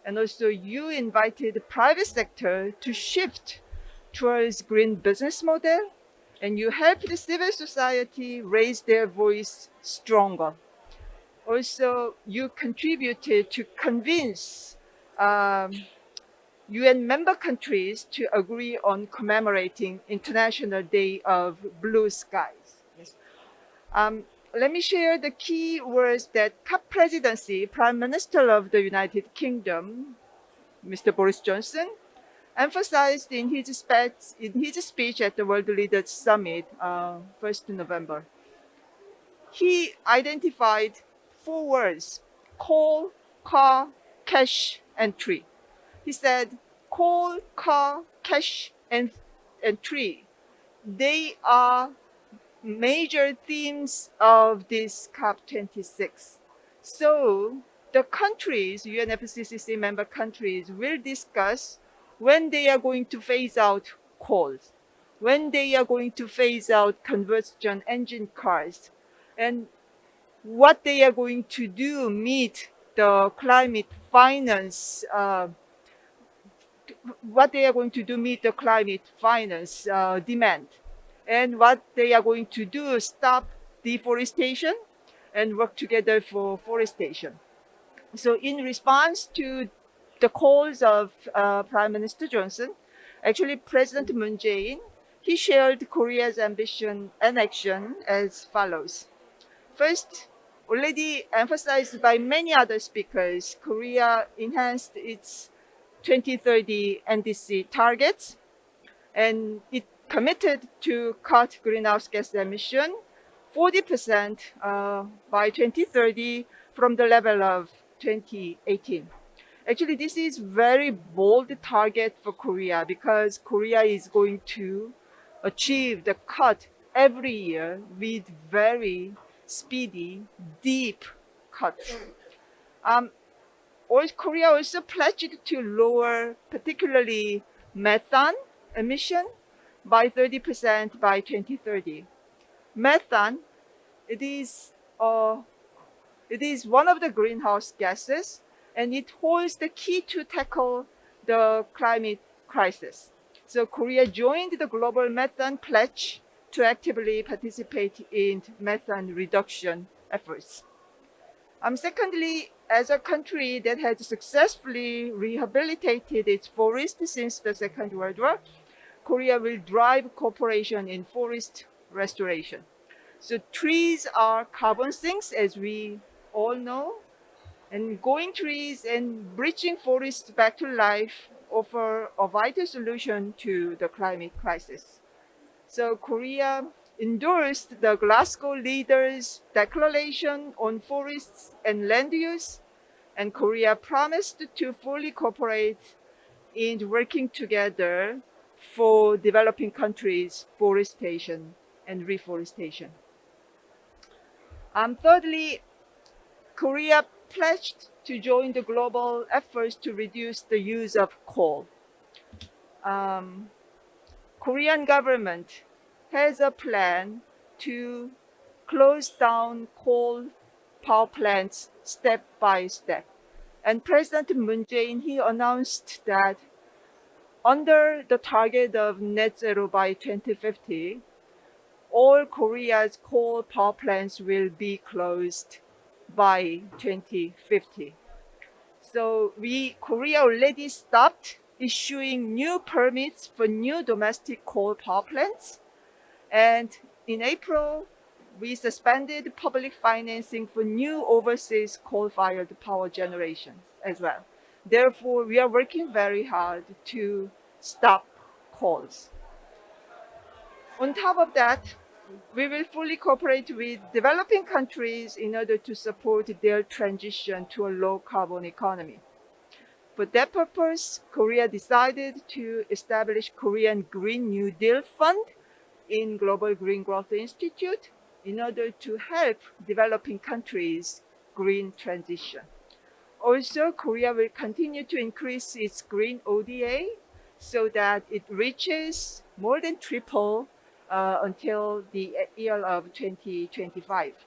And also you invited the private sector to shift towards green business model, and you helped the civil society raise their voice stronger. Also, you contributed to convince UN member countries to agree on commemorating International Day of Blue Skies. Yes. Let me share the key words that COP presidency, Prime Minister of the United Kingdom, Mr. Boris Johnson, emphasized in his speech at the World Leaders Summit, 1st November. He identified 4 words: coal, car, cash, and tree. He said coal, car, cash, and tree, they are major themes of this COP26. So the countries, UNFCCC member countries, will discuss when they are going to phase out coal, when they are going to phase out combustion engine cars, and what they are going to do meet the climate finance demand, and what they are going to do stop deforestation and work together for forestation. So in response to the calls of Prime Minister Johnson, actually President Moon Jae-in, he shared Korea's ambition and action as follows. First, already emphasized by many other speakers, Korea enhanced its 2030 NDC targets, and it committed to cut greenhouse gas emission 40% by 2030 from the level of 2018. Actually, this is very bold target for Korea because Korea is going to achieve the cut every year with very speedy, deep cuts. Korea also pledged to lower particularly methane emission by 30% by 2030. Methane, it is one of the greenhouse gases, and it holds the key to tackle the climate crisis. So Korea joined the global methane pledge to actively participate in methane reduction efforts. Secondly, as a country that has successfully rehabilitated its forest since the Second World War, Korea will drive cooperation in forest restoration. So trees are carbon sinks, as we all know, and growing trees and bridging forests back to life offer a vital solution to the climate crisis. So Korea endorsed the Glasgow Leaders' Declaration on Forests and Land Use, and Korea promised to fully cooperate in working together for developing countries' forestation and reforestation. Thirdly, Korea pledged to join the global efforts to reduce the use of coal. Korean government has a plan to close down coal power plants step by step. And President Moon Jae-in, he announced that under the target of net zero by 2050, all Korea's coal power plants will be closed by 2050. So Korea already stopped issuing new permits for new domestic coal power plants. And in April, we suspended public financing for new overseas coal-fired power generation as well. Therefore, we are working very hard to stop coals. On top of that, we will fully cooperate with developing countries in order to support their transition to a low-carbon economy. For that purpose, Korea decided to establish Korean Green New Deal Fund in Global Green Growth Institute in order to help developing countries' green transition. Also, Korea will continue to increase its green ODA so that it reaches more than triple until the year of 2025.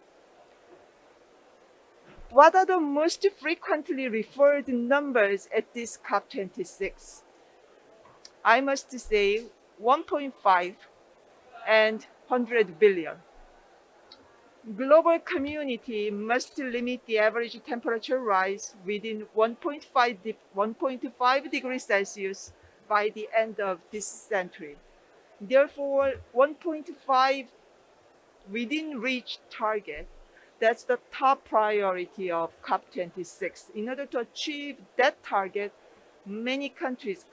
What are the most frequently referred numbers at this COP26? I must say 1.5 and 100 billion. Global community must limit the average temperature rise within 1.5 degrees Celsius by the end of this century. Therefore, 1.5 within reach target, that's the top priority of COP26. In order to achieve that target, many countries,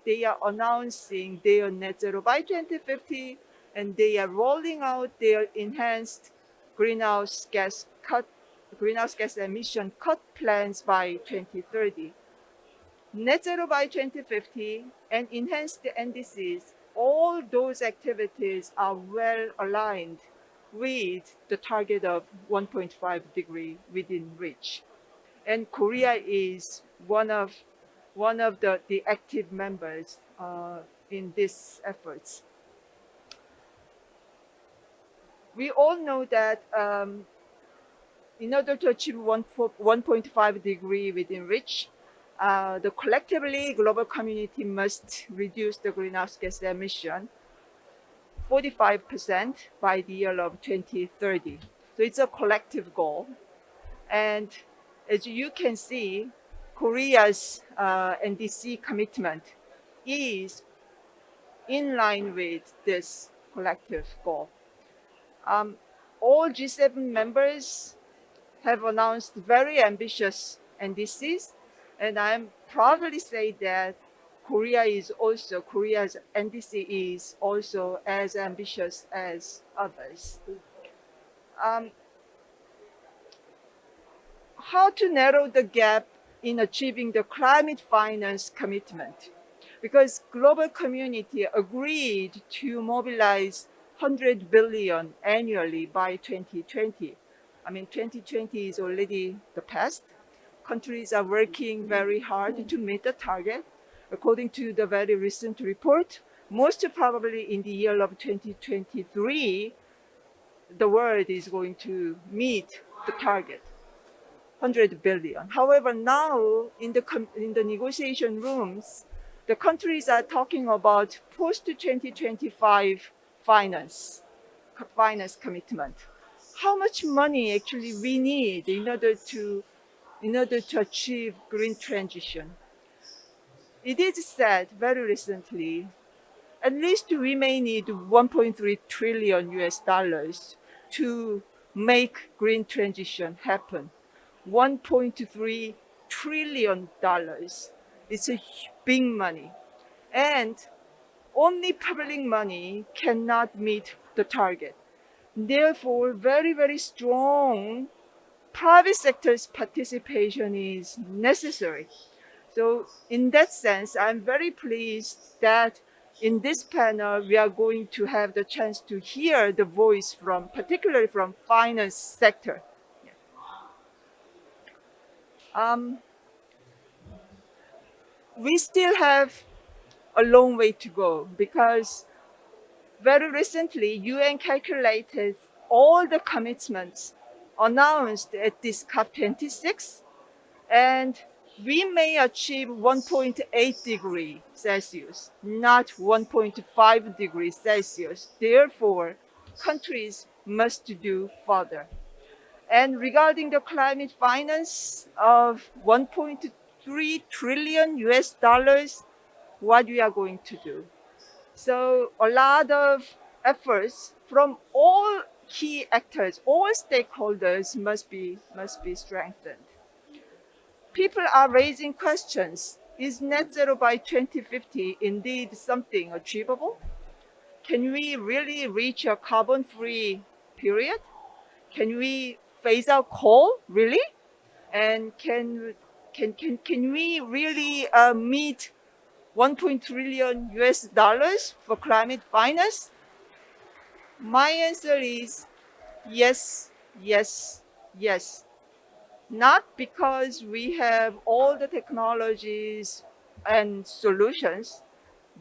they are announcing their net zero by 2050, and they are rolling out their enhanced greenhouse gas emission cut plans by 2030. Net zero by 2050 and enhanced NDCs, all those activities are well aligned with the target of 1.5 degree within reach. And Korea is one of the active members in these efforts. We all know that in order to achieve 1.5 degree within reach, the collectively global community must reduce the greenhouse gas emission 45% by the year of 2030. So it's a collective goal. And as you can see, Korea's NDC commitment is in line with this collective goal. All G7 members have announced very ambitious NDCs, and I'm proudly say that Korea's NDC is also as ambitious as others. How to narrow the gap in achieving the climate finance commitment? Because global community agreed to mobilize 100 billion annually by 2020. I mean, 2020 is already the past. Countries are working very hard to meet the target. According to the very recent report, most probably in the year of 2023, the world is going to meet the target, 100 billion. However, now in the negotiation rooms, the countries are talking about post-2025 finance commitment. How much money actually we need in order to achieve green transition? It is said very recently, at least we may need 1.3 trillion US dollars to make green transition happen. 1.3 trillion dollars. It's a big money. And only public money cannot meet the target. Therefore, very, very strong private sector's participation is necessary. So in that sense, I'm very pleased that in this panel, we are going to have the chance to hear the voice particularly from finance sector. We still have a long way to go because very recently, UN calculated all the commitments announced at this COP26, and we may achieve 1.8 degrees Celsius, not 1.5 degrees Celsius. Therefore, countries must do further. And regarding the climate finance of 1.3 trillion US dollars, what we are going to do? So a lot of efforts from all key actors, all stakeholders must be strengthened. People are raising questions. Is net zero by 2050 indeed something achievable? Can we really reach a carbon-free period? Can we phase out coal, really? And can we really meet 1 trillion US dollars for climate finance? My answer is yes, yes, yes. Not because we have all the technologies and solutions,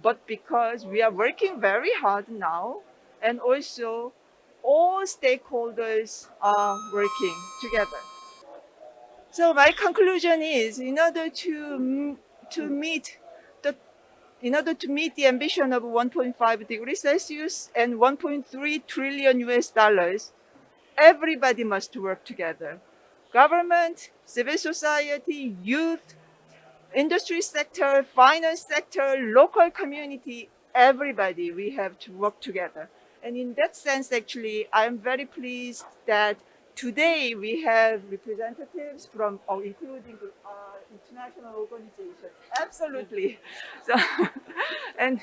but because we are working very hard now, and also all stakeholders are working together. So my conclusion is, in order to meet the ambition of 1.5 degrees Celsius and 1.3 trillion US dollars, everybody must work together. Government, civil society, youth, industry sector, finance sector, local community, everybody, we have to work together. And in that sense, actually, I'm very pleased that today we have representatives from, including international international organizations. Absolutely. So, and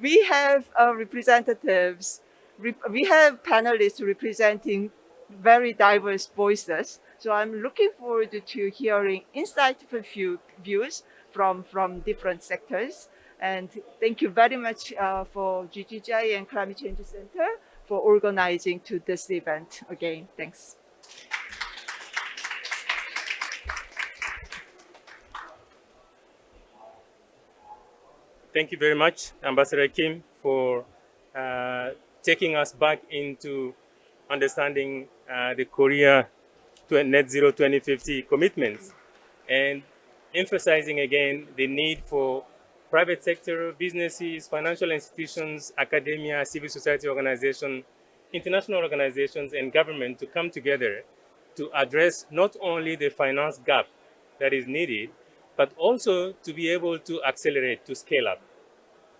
we have representatives, we have panelists representing very diverse voices. So I'm looking forward to hearing insightful views from different sectors. And thank you very much for GGGI and Climate Change Center for organizing to this event again. Thanks. Thank you very much, Ambassador Kim, for taking us back into understanding the Korea Net Zero 2050 commitments and emphasizing again the need for private sector, businesses, financial institutions, academia, civil society organizations, international organizations, and government to come together to address not only the finance gap that is needed, but also to be able to accelerate, to scale up.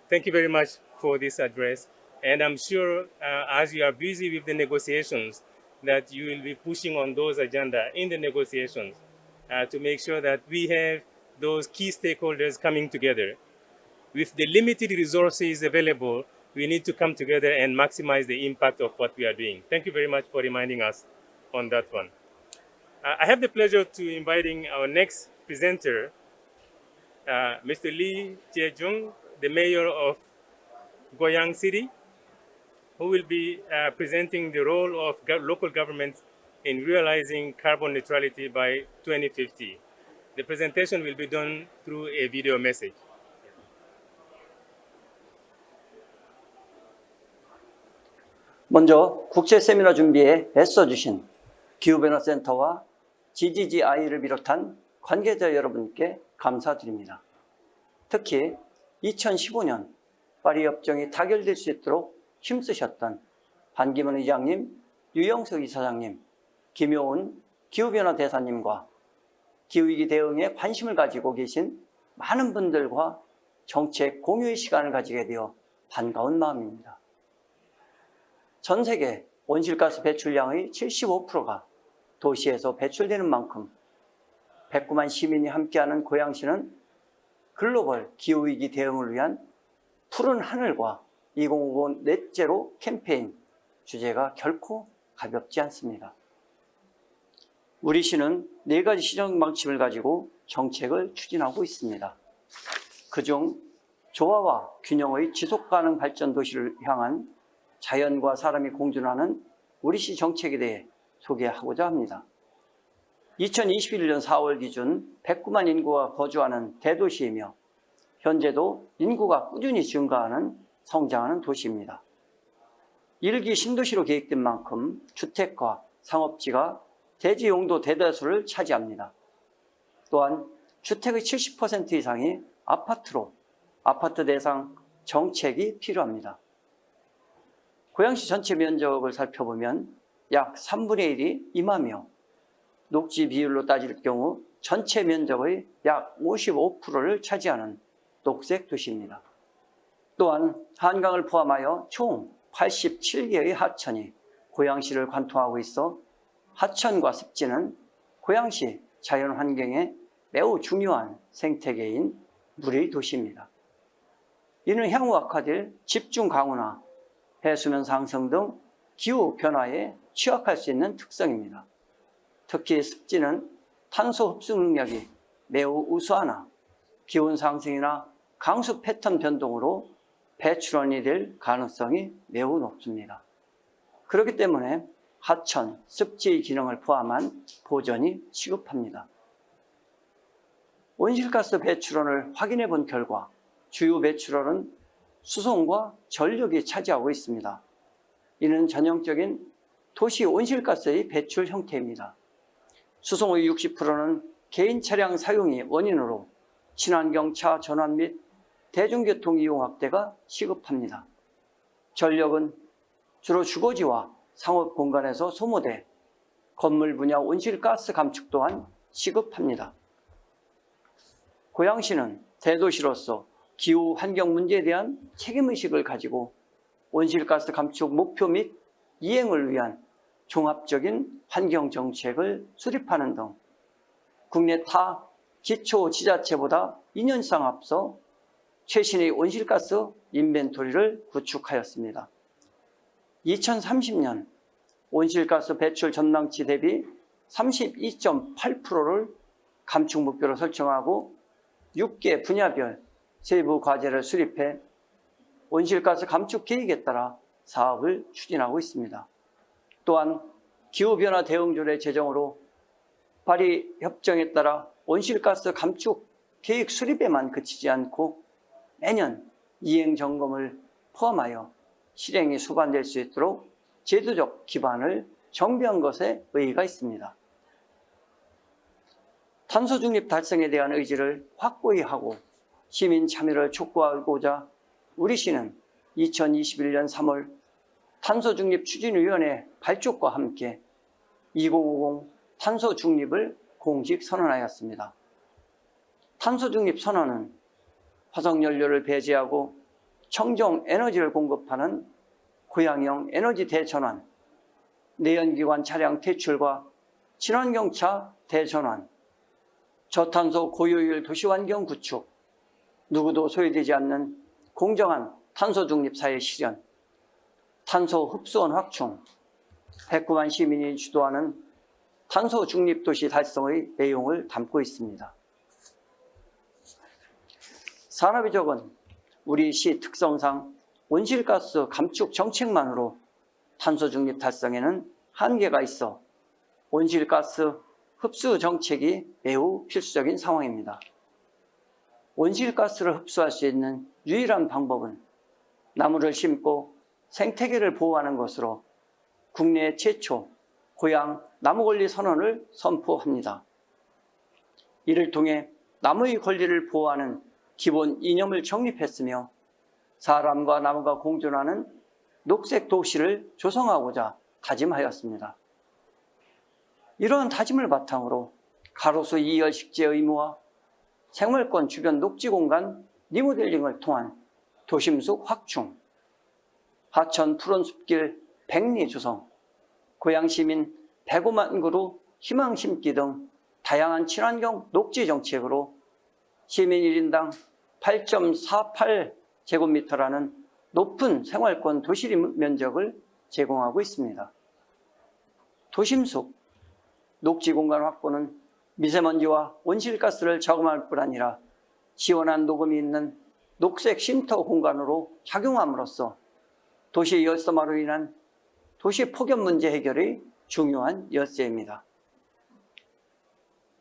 Thank you very much for this address. And I'm sure as you are busy with the negotiations, that you will be pushing on those agenda in the negotiations to make sure that we have those key stakeholders coming together. With the limited resources available, we need to come together and maximize the impact of what we are doing. Thank you very much for reminding us on that one. I have the pleasure to inviting our next presenter, Mr. Lee Jae-jung, the mayor of Goyang City, who will be presenting the role of local governments in realizing carbon neutrality by 2050. The presentation will be done through a video message. 먼저 국제 세미나 준비에 애써주신 기후변화센터와 GGGI를 비롯한 관계자 여러분께 감사드립니다. 특히 2015년 파리 협정이 타결될 수 있도록 힘쓰셨던 반기문 의장님, 유영석 이사장님, 김효은 기후변화 대사님과 기후위기 대응에 관심을 가지고 계신 많은 분들과 정책 공유의 시간을 가지게 되어 반가운 마음입니다. 전 세계 온실가스 배출량의 75%가 도시에서 배출되는 만큼 109만 시민이 함께하는 고양시는 글로벌 기후위기 대응을 위한 푸른 하늘과 2050 넷제로 캠페인 주제가 결코 가볍지 않습니다. 우리 시는 4가지 시정 방침을 가지고 정책을 추진하고 있습니다. 그중 조화와 균형의 지속가능 발전 도시를 향한 자연과 사람이 공존하는 우리 시 정책에 대해 소개하고자 합니다. 2021년 4월 기준 109만 인구가 거주하는 대도시이며 현재도 인구가 꾸준히 증가하는 성장하는 도시입니다. 1기 신도시로 계획된 만큼 주택과 상업지가 대지 용도 대다수를 차지합니다. 또한 주택의 70% 이상이 아파트로 아파트 대상 정책이 필요합니다. 고양시 전체 면적을 살펴보면 약 3분의 1이 임하며 녹지 비율로 따질 경우 전체 면적의 약 55%를 차지하는 녹색 도시입니다. 또한 한강을 포함하여 총 87개의 하천이 고양시를 관통하고 있어 하천과 습지는 고양시 자연환경에 매우 중요한 생태계인 물의 도시입니다. 이는 향후 악화될 집중 강우나 해수면 상승 등 기후 변화에 취약할 수 있는 특성입니다. 특히 습지는 탄소 흡수 능력이 매우 우수하나 기온 상승이나 강수 패턴 변동으로 배출원이 될 가능성이 매우 높습니다. 그렇기 때문에 하천, 습지의 기능을 포함한 보전이 시급합니다. 온실가스 배출원을 확인해 본 결과 주요 배출원은 수송과 전력이 차지하고 있습니다. 이는 전형적인 도시 온실가스의 배출 형태입니다. 수송의 60%는 개인 차량 사용이 원인으로 친환경 차 전환 및 대중교통 이용 확대가 시급합니다. 전력은 주로 주거지와 상업 공간에서 소모돼 건물 분야 온실가스 감축 또한 시급합니다. 고양시는 대도시로서 기후 환경 문제에 대한 책임의식을 가지고 온실가스 감축 목표 및 이행을 위한 종합적인 환경정책을 수립하는 등 국내 타 기초 지자체보다 2년 이상 앞서 최신의 온실가스 인벤토리를 구축하였습니다. 2030년 온실가스 배출 전망치 대비 32.8%를 감축 목표로 설정하고 6개 분야별 세부 과제를 수립해 온실가스 감축 계획에 따라 사업을 추진하고 있습니다. 또한 기후변화 대응조례 제정으로 파리 협정에 따라 온실가스 감축 계획 수립에만 그치지 않고 매년 이행 점검을 포함하여 실행이 수반될 수 있도록 제도적 기반을 정비한 것에 의의가 있습니다. 탄소 중립 달성에 대한 의지를 확고히 하고 시민 참여를 촉구하고자 우리 시는 2021년 3월 탄소 중립 추진위원회 발족과 함께 2050 탄소 중립을 공식 선언하였습니다. 탄소 중립 선언은 화석연료를 배제하고 청정 에너지를 공급하는 고양형 에너지 대전환, 내연기관 차량 퇴출과 친환경차 대전환, 저탄소 고효율 도시환경 구축, 누구도 소외되지 않는 공정한 탄소 중립 사회 실현, 탄소 흡수원 확충, 109만 시민이 주도하는 탄소 중립 도시 달성의 내용을 담고 있습니다. 산업의적은 우리 시 특성상 온실가스 감축 정책만으로 탄소 중립 달성에는 한계가 있어 온실가스 흡수 정책이 매우 필수적인 상황입니다. 온실가스를 흡수할 수 있는 유일한 방법은 나무를 심고 생태계를 보호하는 것으로 국내 최초 고양 나무권리 선언을 선포합니다. 이를 통해 나무의 권리를 보호하는 기본 이념을 정립했으며 사람과 나무가 공존하는 녹색 도시를 조성하고자 다짐하였습니다. 이러한 다짐을 바탕으로 가로수 2열 식재 의무화, 생활권 주변 녹지 공간 리모델링을 통한 도심속 확충, 하천 푸른 숲길 백리 조성, 고양시민 105만 그루 희망 심기 등 다양한 친환경 녹지 정책으로 시민 1인당 8.48제곱미터라는 높은 생활권 도시 면적을 제공하고 있습니다. 도심 속 녹지 공간 확보는 미세먼지와 온실가스를 저감할 뿐 아니라 시원한 녹음이 있는 녹색 쉼터 공간으로 작용함으로써 도시 열섬화로 인한 도시 폭염 문제 해결의 중요한 열쇠입니다.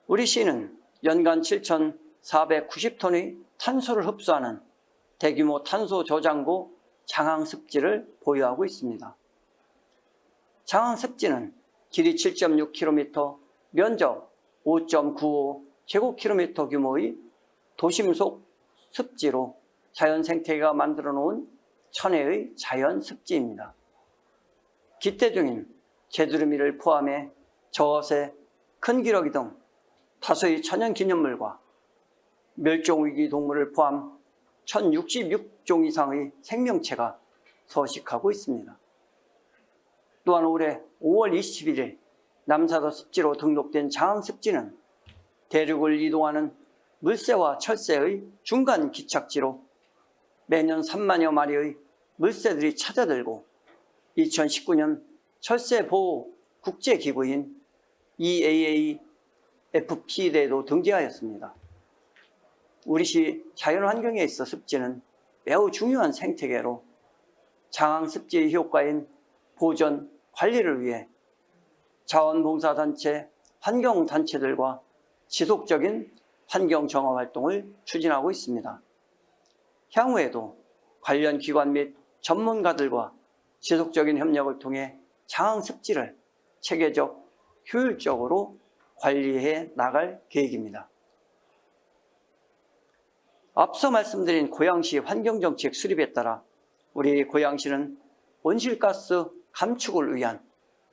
우리 시는 연간 7,490톤의 탄소를 흡수하는 대규모 탄소 저장고 장항습지를 보유하고 있습니다. 장항습지는 길이 7.6km, 면적 5.95제곱킬로미터 규모의 도심 속 습지로 자연 생태계가 만들어 놓은 천혜의 자연 습지입니다. 기대 중인 제두루미를 포함해 저어새, 큰 기러기 등 다수의 천연 기념물과 멸종위기 동물을 포함 1066종 이상의 생명체가 서식하고 있습니다. 또한 올해 5월 21일 남사도 습지로 등록된 장항습지는 대륙을 이동하는 물새와 철새의 중간 기착지로 매년 3만여 마리의 물새들이 찾아들고 2019년 철새보호 국제기구인 EAAFP대에도 등재하였습니다. 우리시 자연환경에 있어 습지는 매우 중요한 생태계로 장항습지의 효과인 보존, 관리를 위해 자원봉사단체, 환경단체들과 지속적인 환경정화 활동을 추진하고 있습니다. 향후에도 관련 기관 및 전문가들과 지속적인 협력을 통해 장항습지를 체계적, 효율적으로 관리해 나갈 계획입니다. 앞서 말씀드린 고양시 환경정책 수립에 따라 우리 고양시는 온실가스 감축을 위한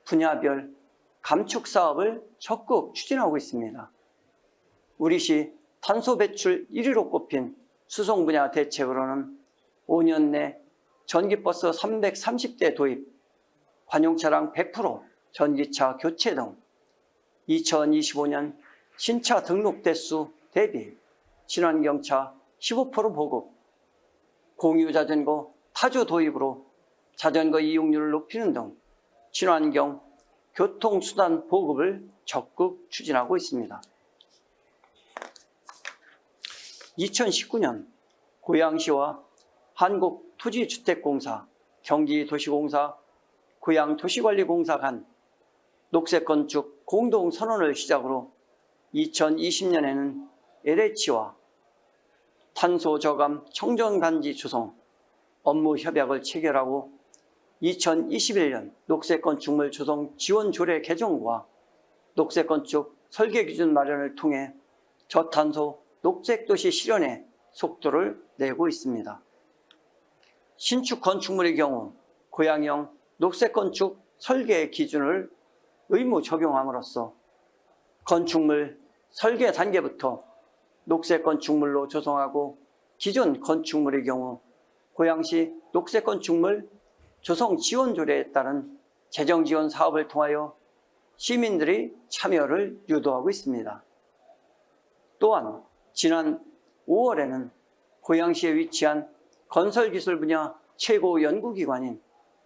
분야별 감축 사업을 적극 추진하고 있습니다. 우리 시 탄소 배출 1위로 꼽힌 수송 분야 대책으로는 5년 내 전기버스 330대 도입, 관용차량 100% 전기차 교체 등 2025년 신차 등록 대수 대비 친환경차 15% 보급, 공유자전거 타조 도입으로 자전거 이용률을 높이는 등 친환경 교통수단 보급을 적극 추진하고 있습니다. 2019년 고양시와 한국토지주택공사, 경기도시공사, 고양도시관리공사 간 녹색건축 공동선언을 시작으로 2020년에는 LH와 탄소저감 청정단지 조성, 업무 협약을 체결하고 2021년 녹색건축물 조성 지원 조례 개정과 녹색건축 설계기준 마련을 통해 저탄소 녹색도시 실현에 속도를 내고 있습니다. 신축 건축물의 경우 고양형 녹색건축 설계 기준을 의무 적용함으로써 건축물 설계 단계부터 녹색건축물로 조성하고 기존 건축물의 경우 고양시 녹색건축물 조성 지원 조례에 따른 재정 지원 사업을 통하여 시민들의 참여를 유도하고 있습니다. 또한 지난 5월에는 고양시에 위치한 건설기술 분야 최고 연구기관인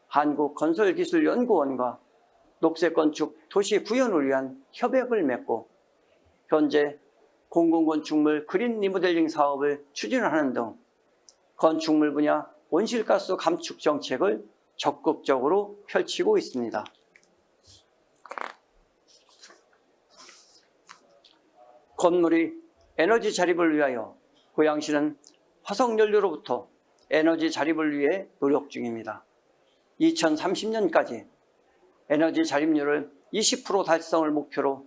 한국건설기술연구원과 녹색건축 도시 구현을 위한 협약을 맺고 현재 공공건축물 그린 리모델링 사업을 추진하는 등 건축물 분야 온실가스 감축 정책을 적극적으로 펼치고 있습니다. 건물의 에너지 자립을 위하여 고양시는 화석연료로부터 에너지 자립을 위해 노력 중입니다. 2030년까지 에너지 자립률을 20% 달성을 목표로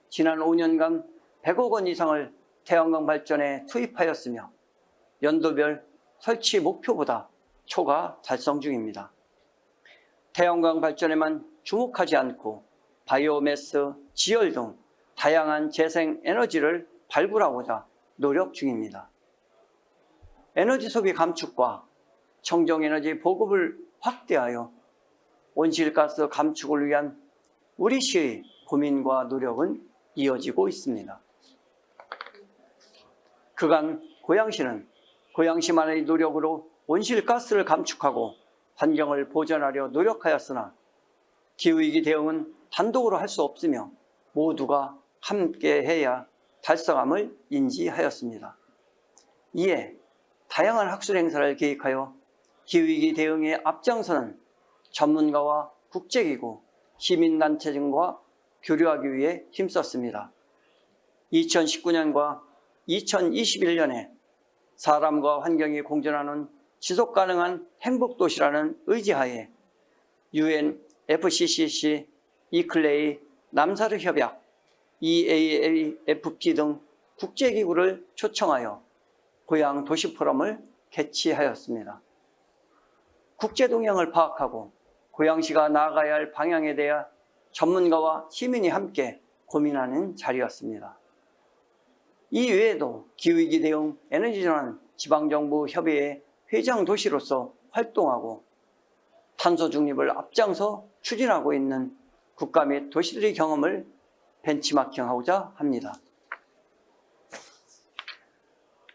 지난 5년간 100억 원 이상을 태양광 발전에 투입하였으며 연도별 설치 목표보다 초과 달성 중입니다. 태양광 발전에만 주목하지 않고 바이오매스, 지열 등 다양한 재생 에너지를 발굴하고자 노력 중입니다. 에너지 소비 감축과 청정에너지 보급을 확대하여 온실가스 감축을 위한 우리 시의 고민과 노력은 이어지고 있습니다. 그간 고양시는 고양시만의 노력으로 온실가스를 감축하고 환경을 보전하려 노력하였으나 기후위기 대응은 단독으로 할 수 없으며 모두가 함께해야 달성함을 인지하였습니다. 이에 다양한 학술 행사를 계획하여 기후위기 대응에 앞장서는 전문가와 국제기구, 시민단체 등과 교류하기 위해 힘썼습니다. 2019년과 2021년에 사람과 환경이 공존하는 지속가능한 행복도시라는 의지하에 UNFCCC, 이클레이, 남사르 협약, EAFP 등 국제기구를 초청하여 고양 도시포럼을 개최하였습니다. 국제동향을 파악하고 고양시가 나아가야 할 방향에 대해 전문가와 시민이 함께 고민하는 자리였습니다. 이 외에도 기후위기 대응 에너지전환 지방정부 협의회 회장 도시로서 활동하고 탄소 중립을 앞장서 추진하고 있는 국가 및 도시들의 경험을 벤치마킹하고자 합니다.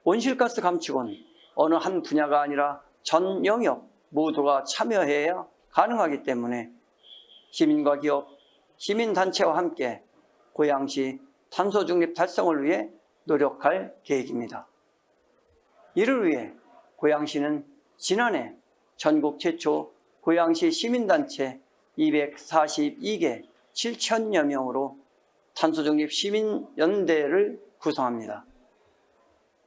온실가스 감축은 어느 한 분야가 아니라 전 영역 모두가 참여해야 가능하기 때문에 시민과 기업, 시민단체와 함께 고양시 탄소 중립 달성을 위해 노력할 계획입니다. 이를 위해 고양시는 지난해 전국 최초 고양시 시민단체 242개 7천여 명으로 탄소중립 시민연대를 구성합니다.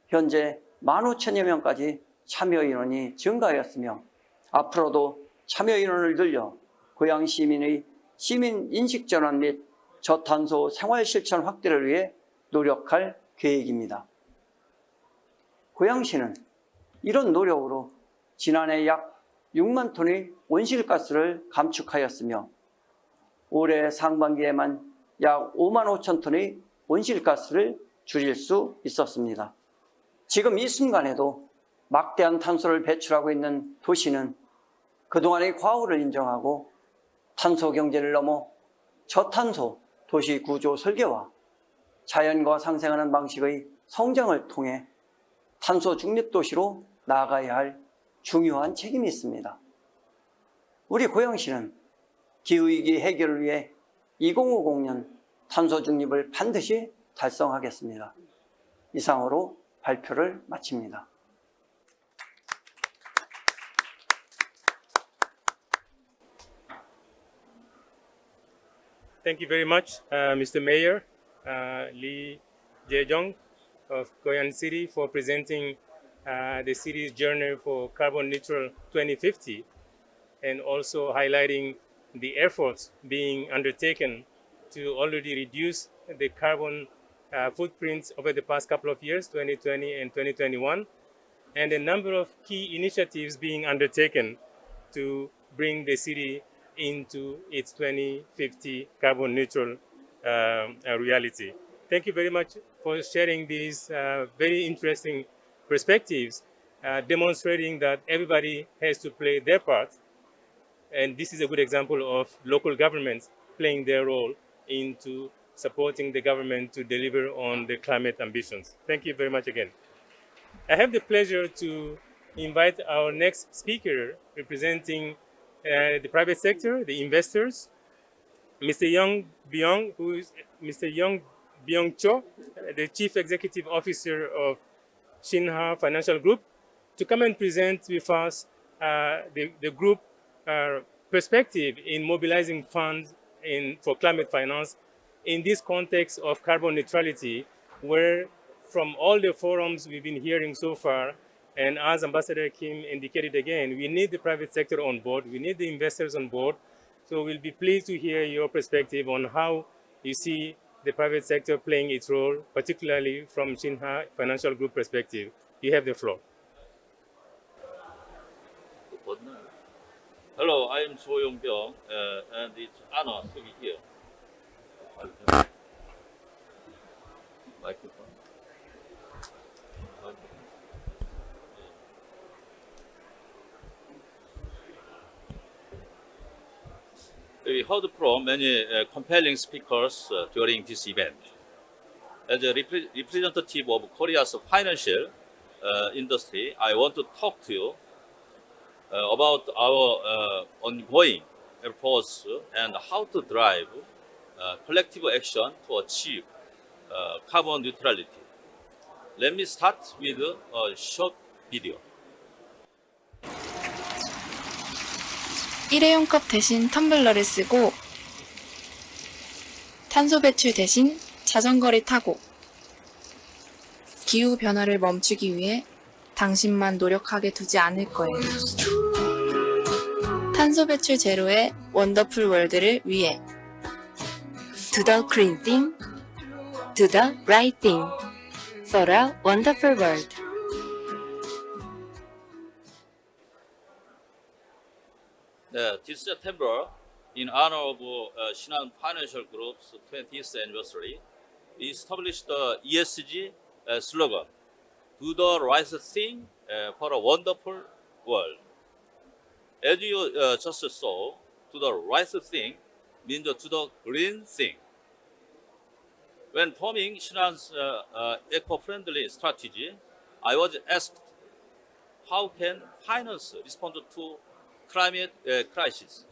현재 15,000여 명까지 참여 인원이 증가하였으며 앞으로도 참여 인원을 늘려 고양 시민의 시민 인식 전환 및 저탄소 생활 실천 확대를 위해 노력할 계획입니다. 고양시는 이런 노력으로 지난해 약 6만 톤의 온실가스를 감축하였으며 올해 상반기에만 약 5만 5천 톤의 온실가스를 줄일 수 있었습니다. 지금 이 순간에도 막대한 탄소를 배출하고 있는 도시는 그동안의 과오를 인정하고 탄소 경제를 넘어 저탄소 도시 구조 설계와 자연과 상생하는 방식의 성장을 통해 탄소 중립 도시로 나아가야 할 중요한 책임이 있습니다. 우리 고양시는 기후위기 해결을 위해 2050년 탄소 중립을 반드시 달성하겠습니다. 이상으로 발표를 마칩니다. Thank you very much, Mr. Mayor Lee Jae-jong of Goyan City for presenting the city's journey for carbon neutral 2050 and also highlighting the efforts being undertaken to already reduce the carbon footprints over the past couple of years, 2020 and 2021, and a number of key initiatives being undertaken to bring the city into its 2050 carbon neutral reality. Thank you very much for sharing these very interesting perspectives, demonstrating that everybody has to play their part. And this is a good example of local governments playing their role into supporting the government to deliver on the climate ambitions. Thank you very much again. I have the pleasure to invite our next speaker representing the private sector, the investors, Mr. Young Byung-cho, the Chief Executive Officer of Shinha Financial Group, to come and present with us the group perspective in mobilizing funds for climate finance in this context of carbon neutrality, where from all the forums we've been hearing so far, and as Ambassador Kim indicated again, we need the private sector on board, we need the investors on board. So we'll be pleased to hear your perspective on how you see the private sector playing its role, particularly from Shinha Financial Group perspective. You have the floor. Hello, I am Cho Yong-byung, and it's an honor to be here. Microphone. We heard from many compelling speakers during this event. As a representative of Korea's financial industry, I want to talk to you about our ongoing efforts and how to drive collective action to achieve carbon neutrality. Let me start with a short video. 일회용 컵 대신 텀블러를 쓰고 탄소 배출 대신 자전거를 타고 기후 변화를 멈추기 위해 당신만 노력하게 두지 않을 거예요. 탄소 배출 제로의 원더풀 월드를 위해 Do the green thing, do the right thing for a wonderful world. This September, in honor of Shinhan Financial Group's 20th anniversary, we established the ESG slogan, Do the right thing for a wonderful world. As you just saw, do the right thing means do the green thing. When forming Shinhan's eco-friendly strategy, I was asked, how can finance respond to climate crisis?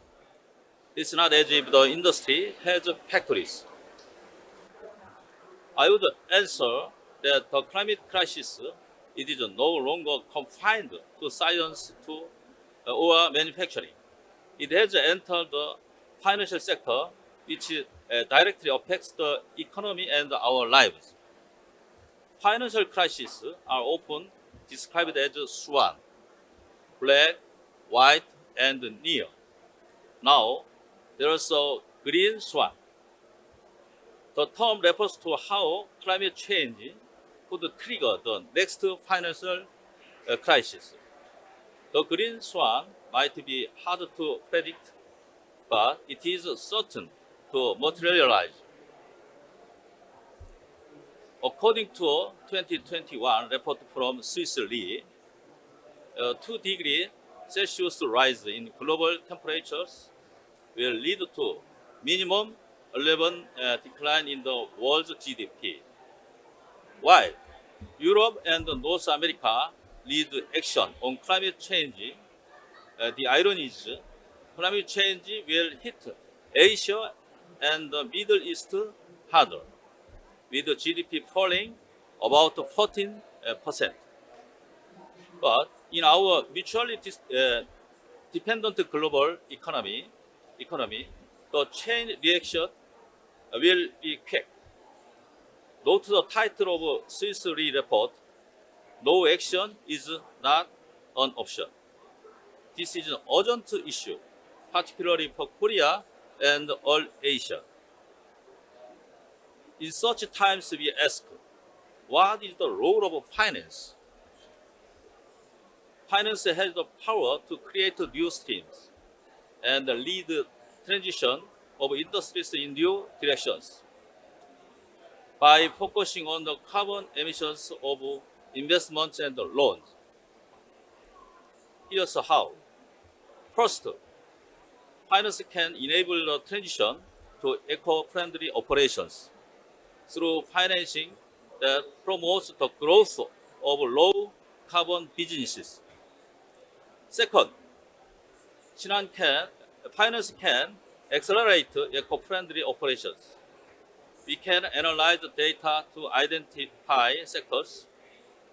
It's not as if the industry has factories. I would answer that the climate crisis, it is no longer confined to science or manufacturing. It has entered the financial sector, which directly affects the economy and our lives. Financial crises are often described as swan, black, white, and near. Now, there is a green swan. The term refers to how climate change could trigger the next financial crisis. The green swan might be hard to predict, but it is certain to materialize. According to a 2021 report from Swiss Re, a 2-degree Celsius rise in global temperatures will lead to minimum 11 decline in the world's GDP, while Europe and North America lead action on climate change. The irony is climate change will hit Asia and the Middle East harder, with GDP falling about 14%. But in our mutually dependent global economy, the chain reaction will be quick. Note the title of Swiss Re report, no action is not an option. This is an urgent issue, particularly for Korea and all Asia. In such times we ask, what is the role of finance? Finance has the power to create new streams and lead transition of industries in new directions. By focusing on the carbon emissions of investments and loans. Here's how. First, finance can enable the transition to eco-friendly operations through financing that promotes the growth of low-carbon businesses. Second, finance can accelerate eco-friendly operations. We can analyze the data to identify sectors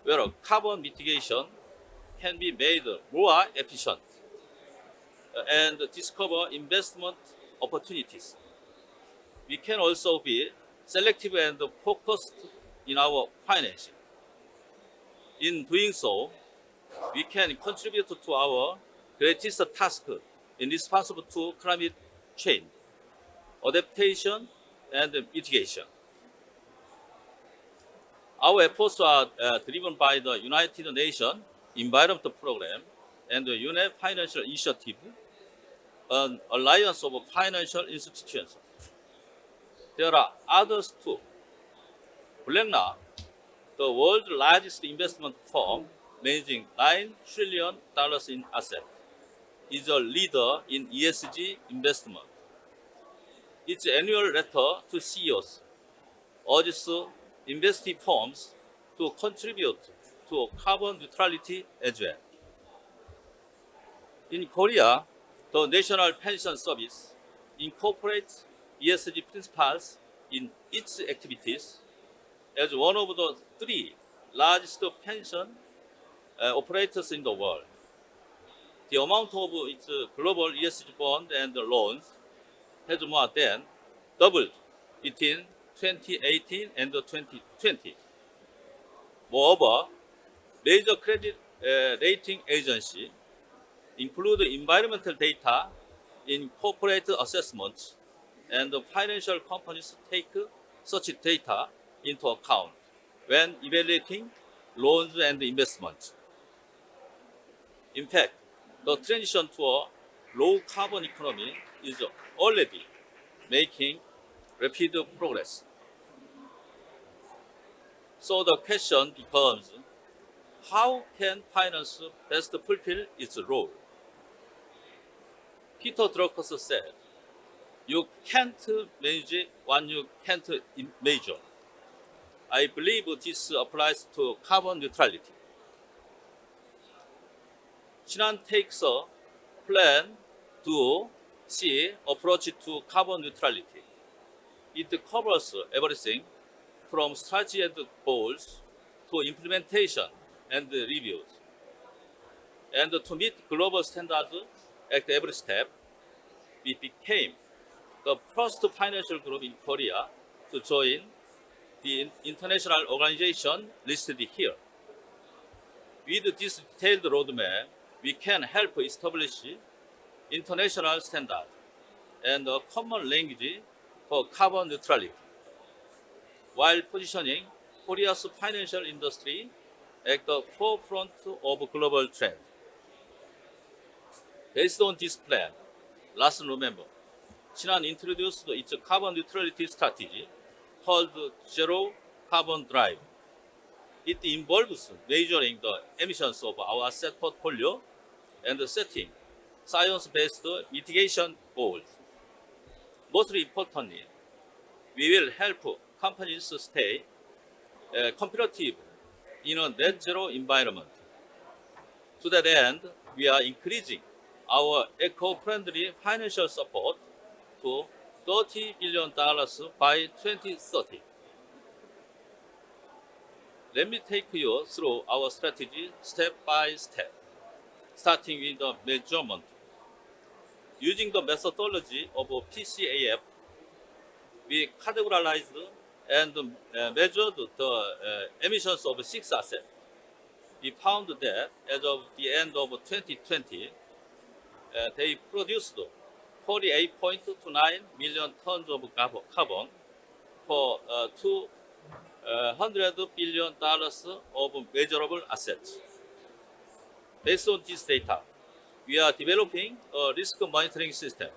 where carbon mitigation can be made more efficient and discover investment opportunities. We can also be selective and focused in our financing. In doing so, we can contribute to our greatest task in response to climate change, adaptation, and mitigation. Our efforts are driven by the United Nations Environment Program and the UNEP Financial Initiative, an alliance of financial institutions. There are others too. BlackRock, the world's largest investment firm, managing $9 trillion in assets, is a leader in ESG investment. Its annual letter to CEOs urges investing firms to contribute to carbon neutrality as well. In Korea, the National Pension Service incorporates ESG principles in its activities as one of the 3 largest pension operators in the world. The amount of its global ESG bond and loans has more than doubled between 2018 and 2020. Moreover, major credit rating agencies include environmental data in corporate assessments, and financial companies take such data into account when evaluating loans and investments. In fact, the transition to a low carbon economy is already making rapid progress. So the question becomes, how can finance best fulfill its role? Peter Drucker said, you can't manage what you can't measure. I believe this applies to carbon neutrality. Chinan takes a plan to see approach to carbon neutrality. It covers everything from strategy and goals to implementation and reviews. And to meet global standards at every step, we became the first financial group in Korea to join the international organization listed here. With this detailed roadmap, we can help establish international standards and a common language for carbon neutrality, while positioning Korea's financial industry at the forefront of global trends. Based on this plan, last November, Chinan introduced its carbon neutrality strategy called Zero Carbon Drive. It involves measuring the emissions of our asset portfolio and setting science-based mitigation goals. Most importantly, we will help companies stay competitive in a net zero environment. To that end, we are increasing our eco-friendly financial support to $30 billion by 2030. Let me take you through our strategy step by step, starting with the measurement. Using the methodology of PCAF, we categorized and measured the emissions of 6 assets. We found that as of the end of 2020, they produced 48.29 million tons of carbon for $200 billion of measurable assets. Based on this data, we are developing a risk monitoring system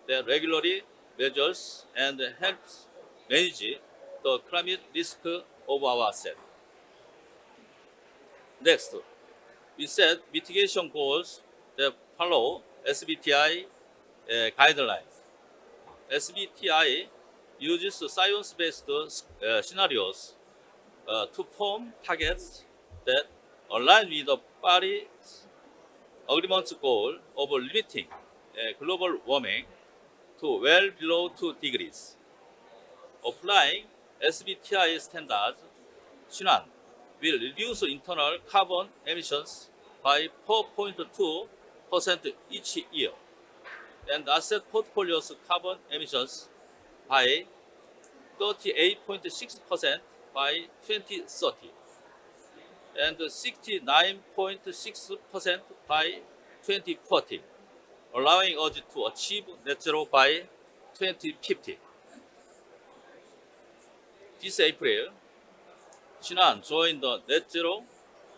that regularly measures and helps manage the climate risk of our asset. Next, we set mitigation goals that follow SBTI guidelines. SBTI uses science-based scenarios to form targets that align with the Paris Agreement's goal of limiting global warming to well below 2 degrees. Applying SBTI standards, Shinhan will reduce internal carbon emissions by 4.2% each year, and asset portfolio's carbon emissions by 38.6% by 2030, and 69.6% by 2040, allowing us to achieve net zero by 2050. This April, Shinhan joined the Net Zero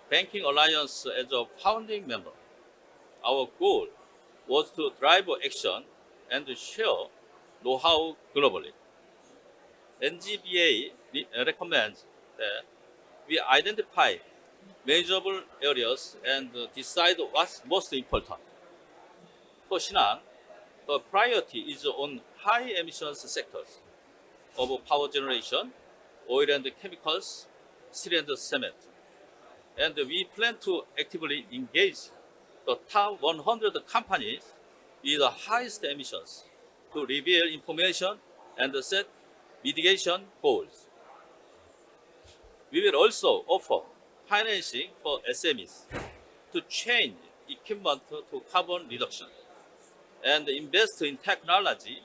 Banking Alliance as a founding member. Our goal was to drive action and share know-how globally. NGBA recommends that we identify measurable areas and decide what's most important. For Shinhan, the priority is on high emissions sectors of power generation, oil and chemicals, steel and cement. And we plan to actively engage the top 100 companies with the highest emissions to reveal information and set mitigation goals. We will also offer financing for SMEs to change equipment to carbon reduction and invest in technology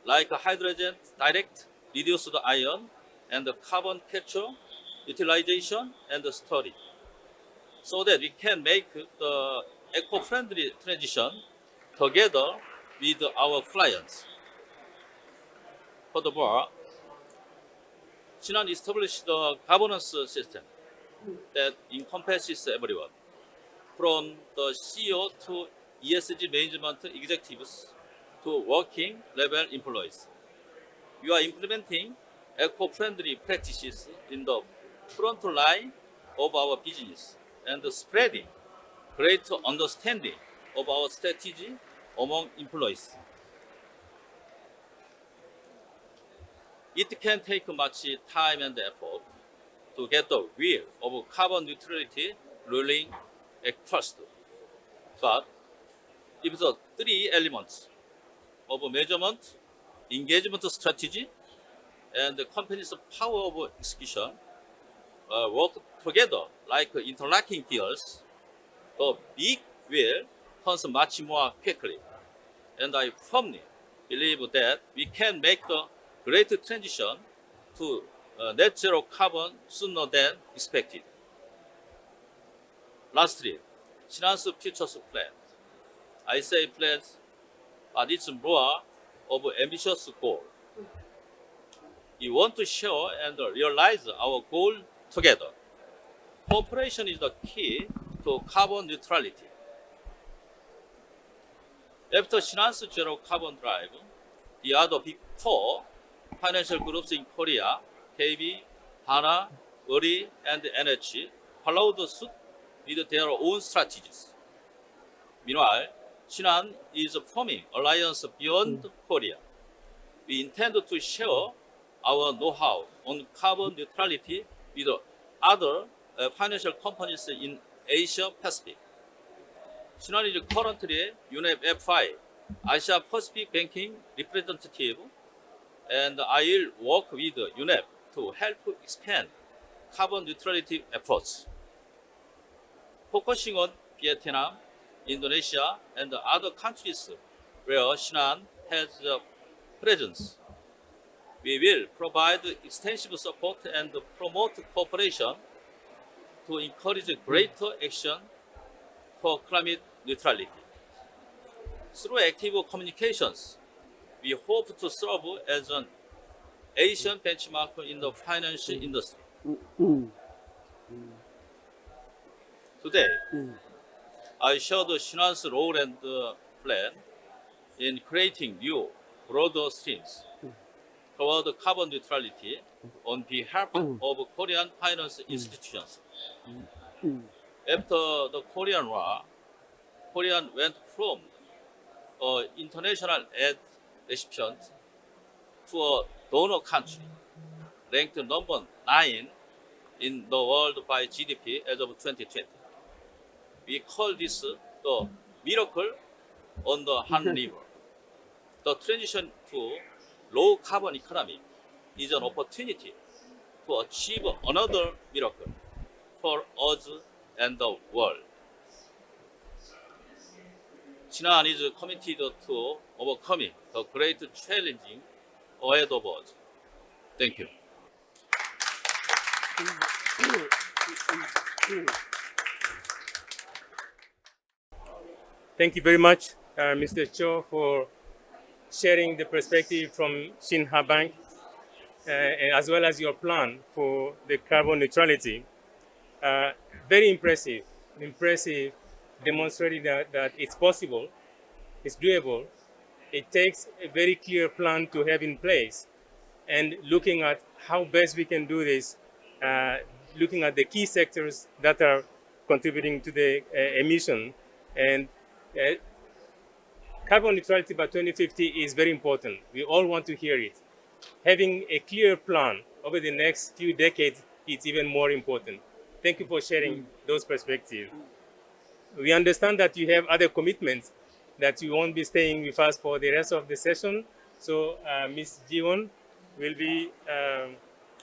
like hydrogen direct reduced ion and carbon capture, utilization, and storage, so that we can make the eco-friendly transition together with our clients. Furthermore, Shinhan established a governance system that encompasses everyone, from the CEO to ESG management executives to working level employees. We are implementing eco-friendly practices in the front line of our business and spreading greater understanding of our strategy among employees. It can take much time and effort to get the wheel of carbon neutrality rolling at first. But if the 3 elements of measurement, engagement strategy, and the company's power of execution work together like interlocking gears, the big wheel turns much more quickly. And I firmly believe that we can make the great transition to net zero carbon sooner than expected. Lastly, Shinhan's futures plan. I say plans, but it's more of an ambitious goal. We want to share and realize our goal together. Cooperation is the key to carbon neutrality. After Shinhan's zero carbon drive, the other big 4 financial groups in Korea, KB, Hana, Uri, and NH, followed suit with their own strategies. Meanwhile, Shinhan is forming alliance beyond Korea. We intend to share our know-how on carbon neutrality with other financial companies in Asia Pacific. Shinhan is currently UNEP F5, Asia Pacific Banking representative, and I will work with UNEP to help expand carbon neutrality efforts. Focusing on Vietnam, Indonesia, and other countries where Shinhan has a presence, we will provide extensive support and promote cooperation to encourage greater action for climate neutrality. Through active communications, we hope to serve as an Asian benchmark in the financial industry. Today, I shared Shinhan's role and plan in creating new, broader streams toward carbon neutrality on behalf of Korean finance institutions. After the Korean War, Korea went from an international aid recipient to a donor country, ranked number 9 in the world by GDP as of 2020. We call this the miracle on the Han River. The transition to low carbon economy is an opportunity to achieve another miracle for us and the world. Shinhan is committed to overcoming the great challenges ahead of us. Thank you. Thank you very much, Mr. Cho, for sharing the perspective from Shinhan Bank, and as well as your plan for the carbon neutrality. Very impressive, demonstrating that it's possible, it's doable. It takes a very clear plan to have in place, and looking at how best we can do this, looking at the key sectors that are contributing to the emission. And carbon neutrality by 2050 is very important. We all want to hear it. Having a clear plan over the next few decades is even more important. Thank you for sharing those perspectives. We understand that you have other commitments, that you won't be staying with us for the rest of the session. So Ms. Jiwon will be,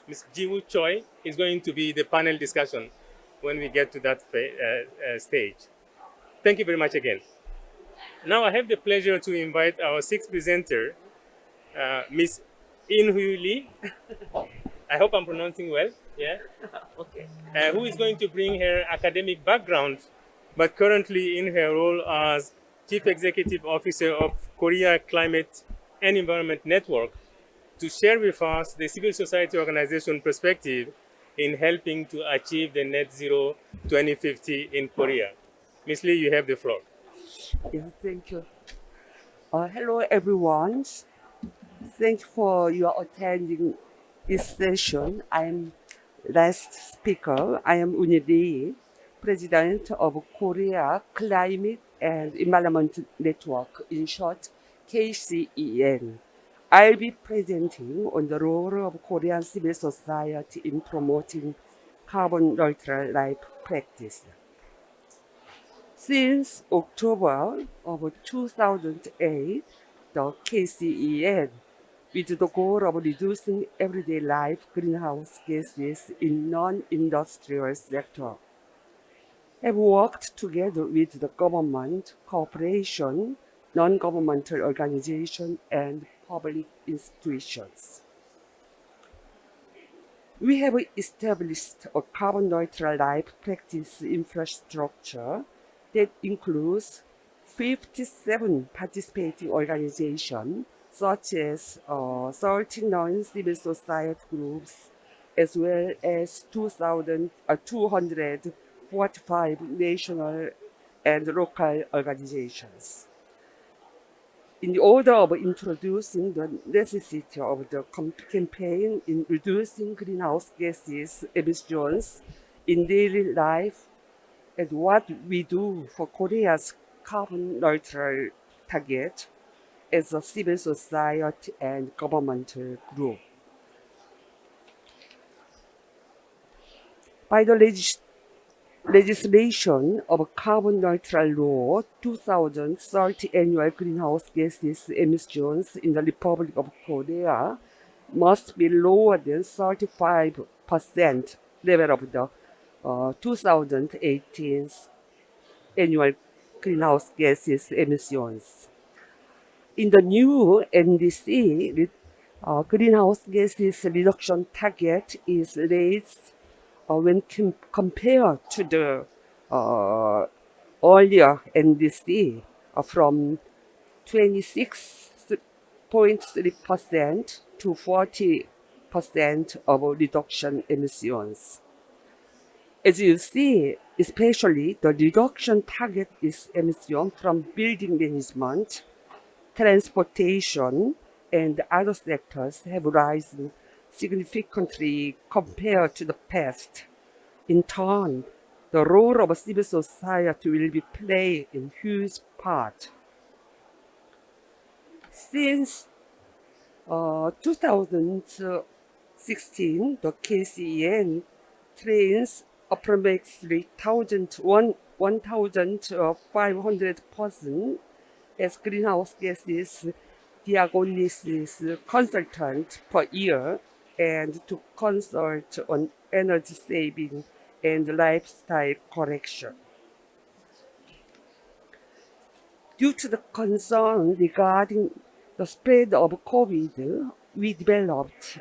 Ms. Jiwoo Choi is going to be the panel discussion when we get to that stage. Thank you very much again. Now I have the pleasure to invite our sixth presenter, Ms. In-Hui Lee. I hope I'm pronouncing well, yeah? Okay. Who is going to bring her academic background, but currently in her role as Chief Executive Officer of Korea Climate and Environment Network, to share with us the civil society organization perspective in helping to achieve the net zero 2050 in Korea. Ms. Lee, you have the floor. Yes, thank you. Hello, everyone. Thanks for your attending this session. I'm last speaker. I am Uni Lee, President of Korea Climate and Environment Network, in short, KCEN. I'll be presenting on the role of Korean civil society in promoting carbon neutral life practice. Since October of 2008, the KCEN, with the goal of reducing everyday life greenhouse gases in non-industrial sector, have worked together with the government, corporation, non-governmental organization, and public institutions. We have established a carbon neutral life practice infrastructure that includes 57 participating organizations, such as 39 civil society groups, as well as 245 national and local organizations. In the order of introducing the necessity of the campaign in reducing greenhouse gases emissions in daily life, and what we do for Korea's carbon neutral target as a civil society and governmental group. By the legislation of Carbon Neutral Law, 2030 annual greenhouse gases emissions in the Republic of Korea must be lower than 35% level of the 2018 annual greenhouse gases emissions. In the new NDC, greenhouse gases reduction target is raised when compared to the earlier NDC from 26.3% to 40% of reduction emissions. As you see, especially the reduction target is emission from building management, transportation, and other sectors have risen significantly compared to the past. In turn, the role of civil society will be played in huge part. Since 2016, the KCEN trains approximately 1,500 persons as greenhouse gases diagnosis consultant per year and to consult on energy saving and lifestyle correction. Due to the concern regarding the spread of COVID, we developed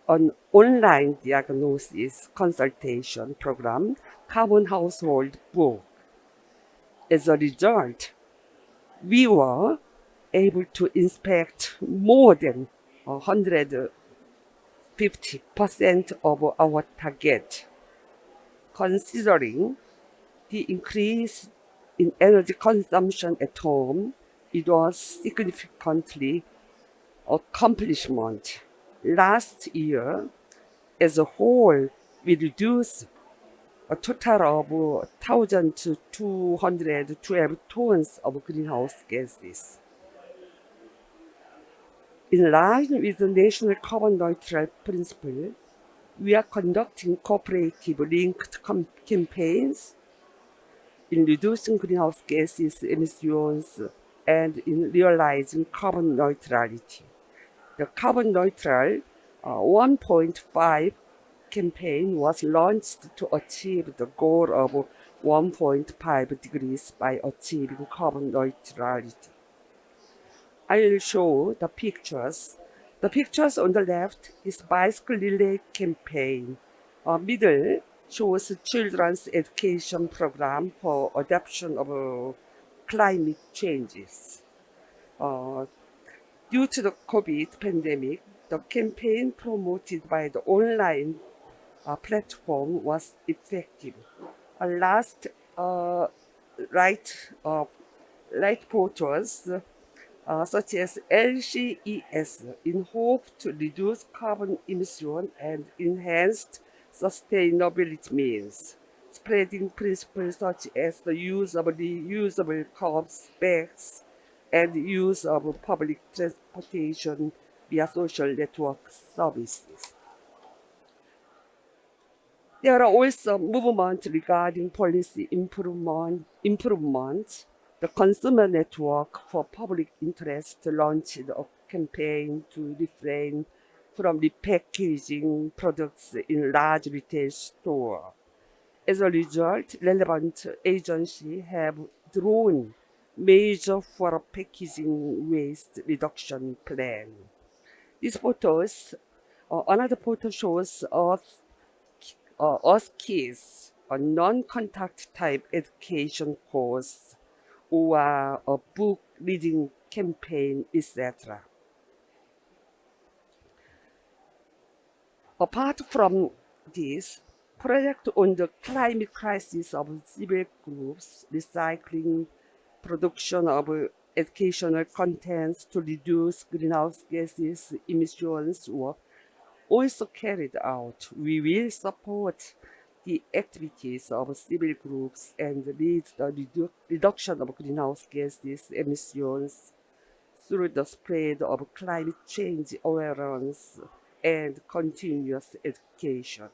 an online diagnosis consultation program, Carbon Household Book. As a result, we were able to inspect more than 150% of our target. Considering the increase in energy consumption at home, it was significantly accomplishment. Last year, as a whole, we reduced a total of 1,212 tons of greenhouse gases. In line with the National Carbon Neutral Principle, we are conducting cooperative linked campaigns in reducing greenhouse gases emissions and in realizing carbon neutrality. The Carbon Neutral 1.5 campaign was launched to achieve the goal of 1.5 degrees by achieving carbon neutrality. I will show the pictures. The pictures on the left is bicycle relay campaign. Middle shows children's education program for adoption of climate changes. Due to the COVID pandemic, the campaign promoted by the online platform was effective. Last light photos such as LCES in hope to reduce carbon emission and enhanced sustainability means. Spreading principles such as the use of reusable cups, bags, and use of public transportation via social network services. There are also movements regarding policy improvements. The Consumer Network for Public Interest launched a campaign to refrain from repackaging products in large retail stores. As a result, relevant agencies have drawn measure for a packaging waste reduction plan. These photos, another photo shows us kids, a non-contact type education course, or a book reading campaign, etc. Apart from this, project on the climate crisis of civil groups, recycling, production of educational contents to reduce greenhouse gases emissions were also carried out. We will support the activities of civil groups and lead the reduction of greenhouse gases emissions through the spread of climate change awareness and continuous education.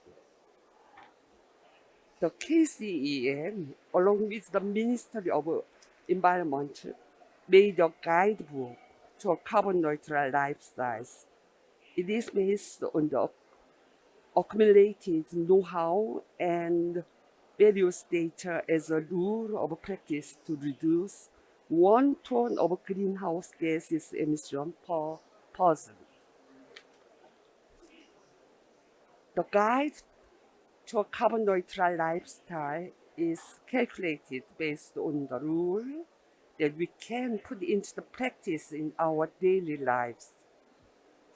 The KCEN, along with the Ministry of Environment, made a guidebook to a carbon neutral lifestyles. It is based on the accumulated know-how and various data as a rule of practice to reduce 1 ton of greenhouse gases emission per person. The guide to a carbon neutral lifestyle is calculated based on the rule that we can put into the practice in our daily lives.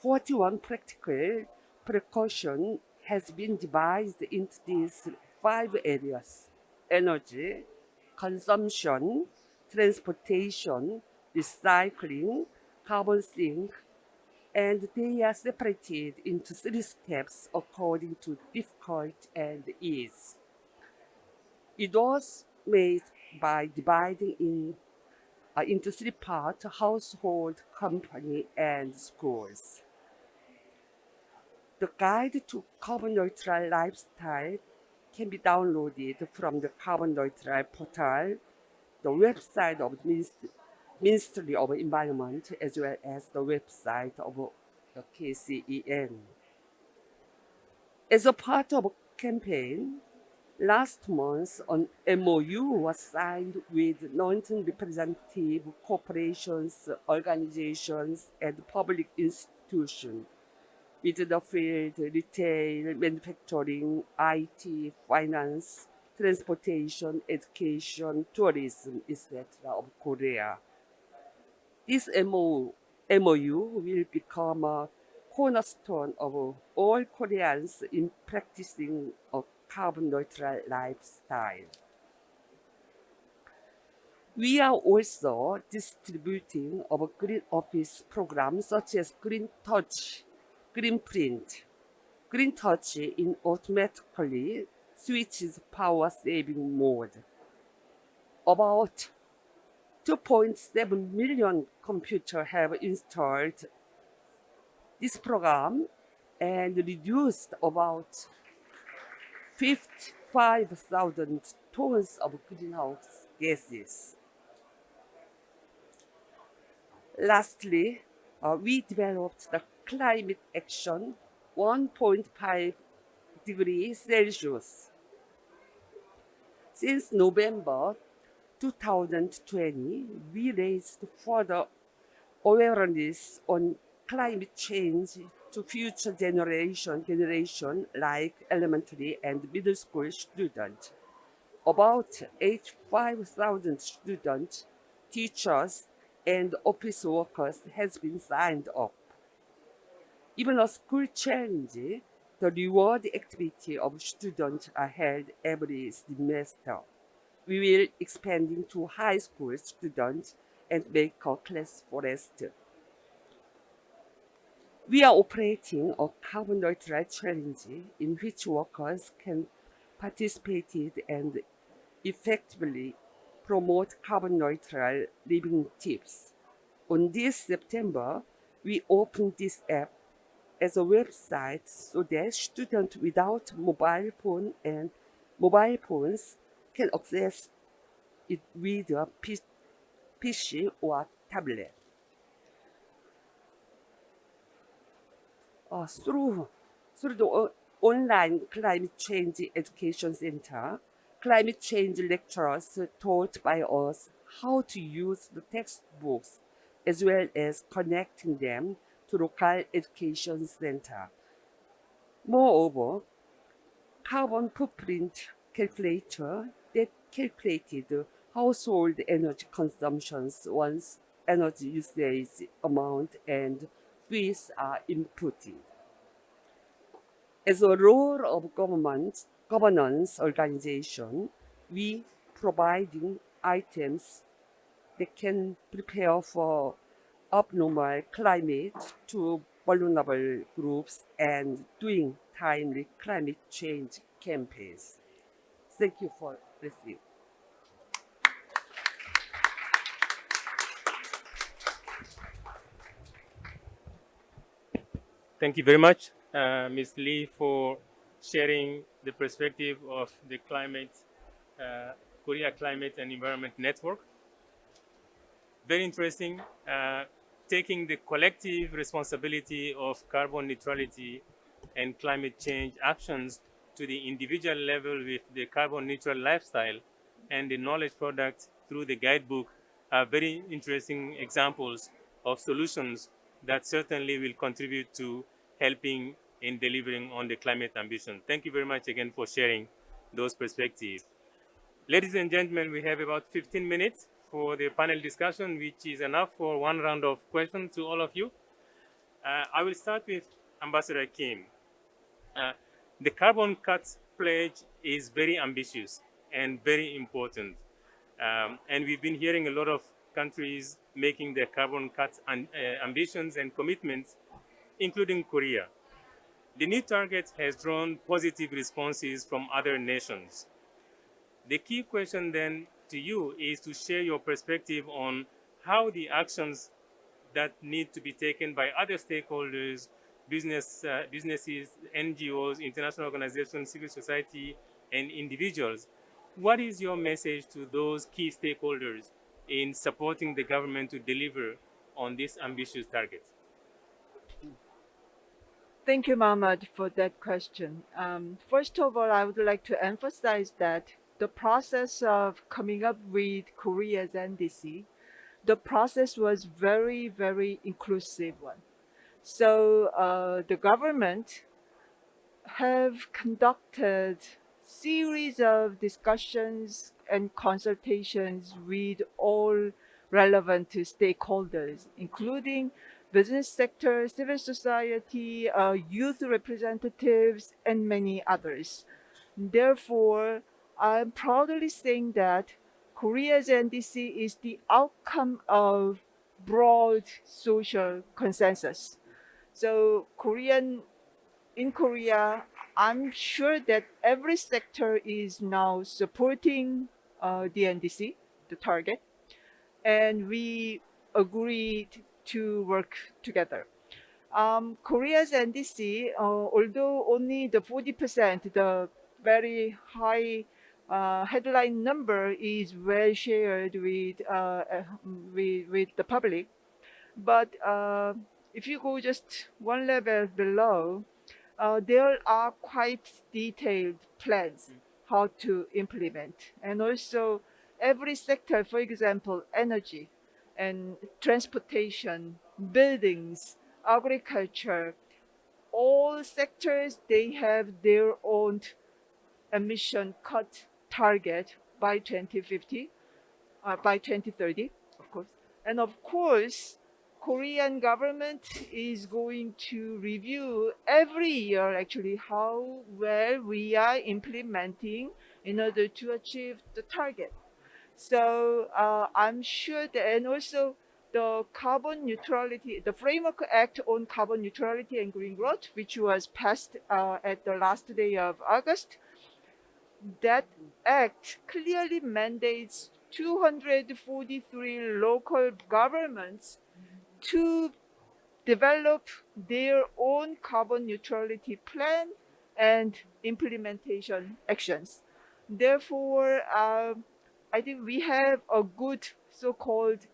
41 practical precautions has been divided into these 5 areas: energy, consumption, transportation, recycling, carbon sink, and they are separated into 3 steps according to difficulty and ease. It was made by dividing into 3 parts: household, company, and schools. The guide to carbon neutral lifestyle can be downloaded from the carbon neutral portal, the website of the Ministry of Environment, as well as the website of the KCEN. As a part of a campaign, last month an MOU was signed with non-representative corporations, organizations, and public institutions with the field, retail, manufacturing, IT, finance, transportation, education, tourism, etc. of Korea. This MOU will become a cornerstone of all Koreans in practicing a carbon neutral lifestyle. We are also distributing our green office programs such as Green Touch, Green Print. Green Touch in automatically switches power saving mode. About 2.7 million computers have installed this program and reduced about 55,000 tons of greenhouse gases. Lastly, we developed the Climate Action 1.5 degrees Celsius. Since November 2020, we raised further awareness on climate change to future generation like elementary and middle school students. About 85,000 students, teachers, and office workers has been signed up. Even a school challenge, the reward activity of students are held every semester. We will expanding to high school students and make a class forest. We are operating a carbon neutral challenge in which workers can participate and effectively promote carbon neutral living tips. On this September, we opened this app as a website so that students without mobile phones can access it with a PC or tablet. Through the online climate change education center, climate change lecturers taught by us how to use the textbooks as well as connecting them to local education center. Moreover, carbon footprint calculator that calculated household energy consumptions once energy usage amount and fees are inputted. As a role of governance organization, we providing items that can prepare for abnormal climate to vulnerable groups and doing timely climate change campaigns. Thank you for listening. Thank you very much, Ms. Lee, for sharing the perspective of the Korea Climate and Environment Network. Very interesting, taking the collective responsibility of carbon neutrality and climate change actions to the individual level with the carbon neutral lifestyle and the knowledge product through the guidebook are very interesting examples of solutions that certainly will contribute to helping in delivering on the climate ambition. Thank you very much again for sharing those perspectives. Ladies and gentlemen, we have about 15 minutes for the panel discussion, which is enough for one round of questions to all of you. I will start with Ambassador Kim. The carbon cuts pledge is very ambitious and very important. And we've been hearing a lot of countries making their carbon cuts ambitions and commitments, including Korea. The new target has drawn positive responses from other nations. The key question then to you is to share your perspective on how the actions that need to be taken by other stakeholders, businesses, NGOs, international organizations, civil society, and individuals. What is your message to those key stakeholders in supporting the government to deliver on this ambitious target? Thank you, Mohammed, for that question. First of all, I would like to emphasize that the process of coming up with Korea's NDC, the process was very, very inclusive one. So the government have conducted series of discussions and consultations with all relevant stakeholders, including business sector, civil society, youth representatives, and many others. Therefore, I'm proudly saying that Korea's NDC is the outcome of broad social consensus. So in Korea, I'm sure that every sector is now supporting the NDC, the target, and we agreed to work together. Korea's NDC, although only the 40%, the very high headline number is well shared with the public, but if you go just one level below, there are quite detailed plans how to implement. And also every sector, for example, energy and transportation, buildings, agriculture, all sectors, they have their own emission cut target by 2050, by 2030, of course. And of course, Korean government is going to review every year actually how well we are implementing in order to achieve the target. So I'm sure that, and also the carbon neutrality, the Framework Act on Carbon Neutrality and Green Growth, which was passed at the last day of August, that act clearly mandates 243 local governments to develop their own carbon neutrality plan and implementation actions. Therefore, I think we have a good so-called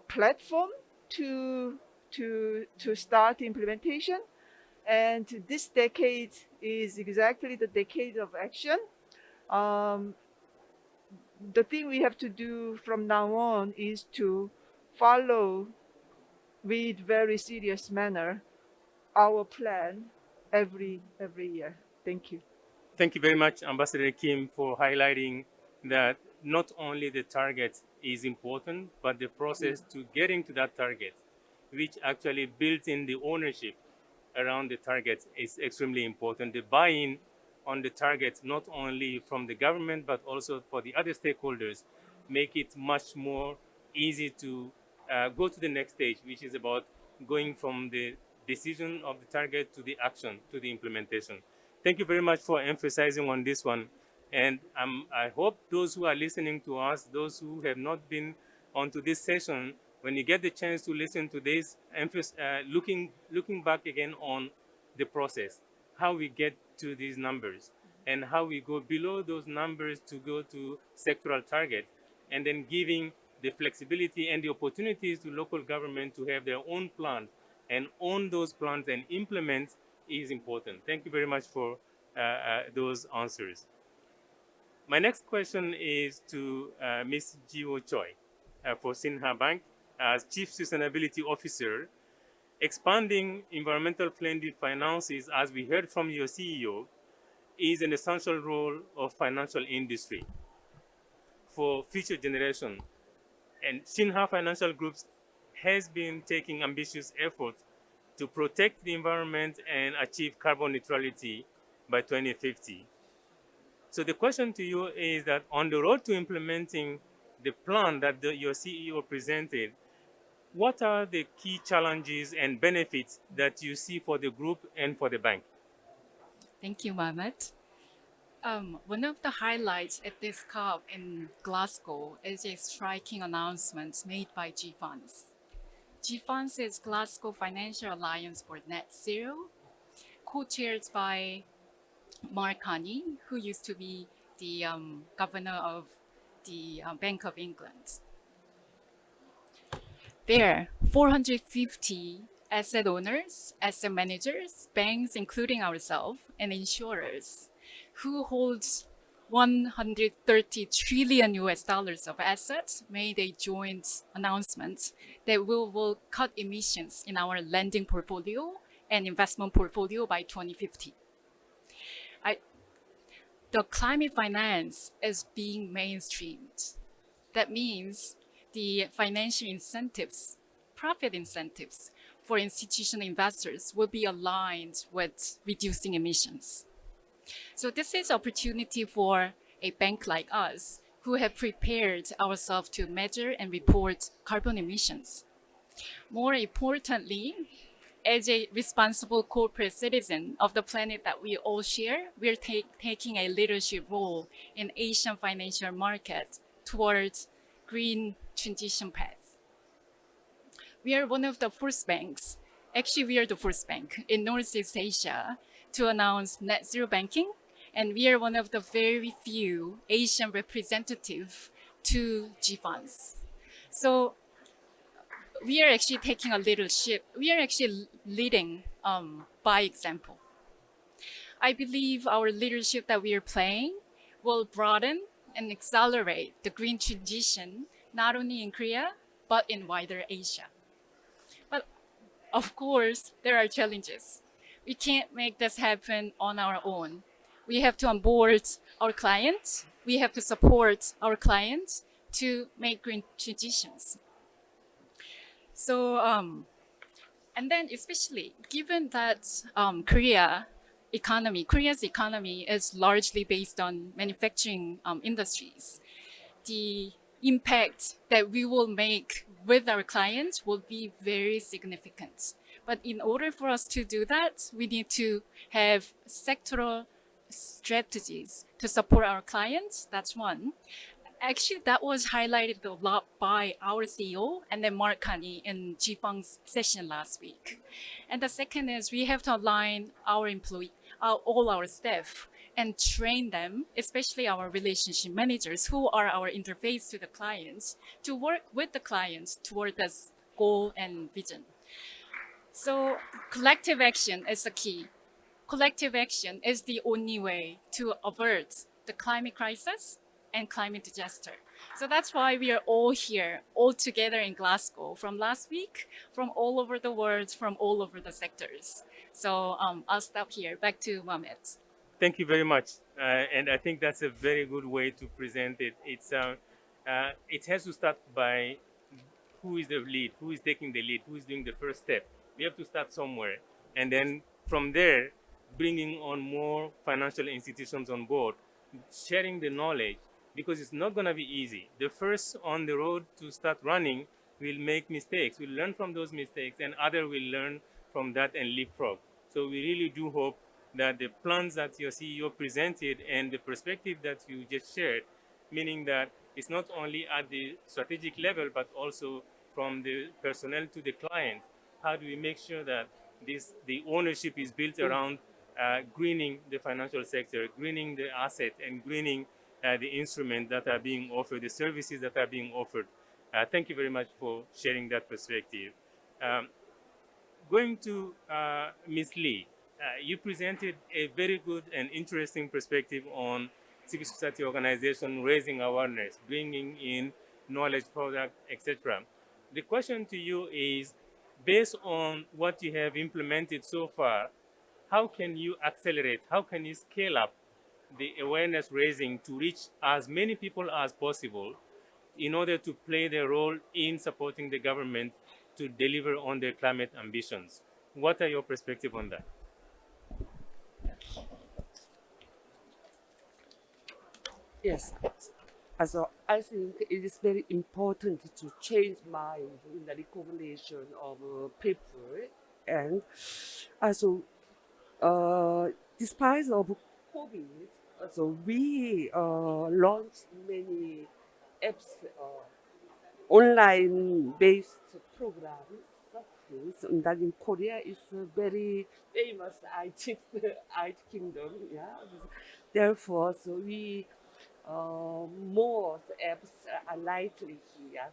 platform to start implementation, and this decade is exactly the decade of action. The thing we have to do from now on is to follow with very serious manner our plan every year. Thank you. Thank you very much, Ambassador Kim, for highlighting that not only the target is important, but the process to getting to that target, which actually builds in the ownership around the target, is extremely important. The buy-in on the target, not only from the government, but also for the other stakeholders, make it much more easy to go to the next stage, which is about going from the decision of the target to the action, to the implementation. Thank you very much for emphasizing on this one. And I hope those who are listening to us, those who have not been onto this session, when you get the chance to listen to this, looking back again on the process, how we get to these numbers and how we go below those numbers to go to sectoral targets, and then giving the flexibility and the opportunities to local government to have their own plans and own those plans and implement is important. Thank you very much for those answers. My next question is to Ms. Jiwo Choi for Sinha Bank. As Chief Sustainability Officer, expanding environmental friendly finances, as we heard from your CEO, is an essential role of financial industry for future generations. And Sinha Financial Groups has been taking ambitious efforts to protect the environment and achieve carbon neutrality by 2050. So the question to you is that on the road to implementing the plan that your CEO presented, what are the key challenges and benefits that you see for the group and for the bank? Thank you, Mohammed. One of the highlights at this COP in Glasgow is a striking announcement made by GFunds. GFunds is Glasgow Financial Alliance for Net Zero, co-chaired by Mark Carney, who used to be the governor of the Bank of England. There, 450 asset owners, asset managers, banks, including ourselves, and insurers who hold 130 trillion US dollars of assets made a joint announcement that we will cut emissions in our lending portfolio and investment portfolio by 2050. The climate finance is being mainstreamed. That means the financial incentives, profit incentives for institutional investors will be aligned with reducing emissions. So this is opportunity for a bank like us who have prepared ourselves to measure and report carbon emissions. More importantly, as a responsible corporate citizen of the planet that we all share, we're taking a leadership role in Asian financial market towards green transition path. We are one of the first banks, actually we are the first bank in Northeast Asia to announce net zero banking, and we are one of the very few Asian representatives to GFunds. So we are actually taking a leadership. We are actually leading by example. I believe our leadership that we are playing will broaden and accelerate the green transition, not only in Korea, but in wider Asia. But of course, there are challenges. We can't make this happen on our own. We have to onboard our clients. We have to support our clients to make green transitions. So, and then especially given that Korea's economy is largely based on manufacturing industries, the impact that we will make with our clients will be very significant. But in order for us to do that, we need to have sectoral strategies to support our clients. That's one. Actually, that was highlighted a lot by our CEO and then Mark Carney in GFund's session last week. And the second is we have to align our all our staff and train them, especially our relationship managers who are our interface to the clients, to work with the clients toward this goal and vision. So collective action is the key. Collective action is the only way to avert the climate crisis and climate disaster. So that's why we are all here, all together in Glasgow from last week, from all over the world, from all over the sectors. So I'll stop here. Back to Mohammed. Thank you very much. And I think that's a very good way to present it. It has to start by who is the lead, who is taking the lead, who is doing the first step. We have to start somewhere. And then from there, bringing on more financial institutions on board, sharing the knowledge, because it's not going to be easy. The first on the road to start running will make mistakes. We'll learn from those mistakes, and others will learn from that and leapfrog. So we really do hope that the plans that your CEO presented and the perspective that you just shared, meaning that it's not only at the strategic level, but also from the personnel to the client. How do we make sure that the ownership is built around greening the financial sector, greening the asset, and greening the instruments that are being offered, the services that are being offered. Thank you very much for sharing that perspective. Going to Ms. Lee, you presented a very good and interesting perspective on civil society organization raising awareness, bringing in knowledge product, etc. The question to you is, based on what you have implemented so far, how can you accelerate, how can you scale up the awareness raising to reach as many people as possible in order to play their role in supporting the government to deliver on their climate ambitions? What are your perspectives on that? Yes. Also, I think it is very important to change mind in the recognition of people, and also despite of COVID, so we launched many apps, online-based programs. And that in Korea is a very famous IT kingdom. Yeah. Therefore, so we more apps are likely here.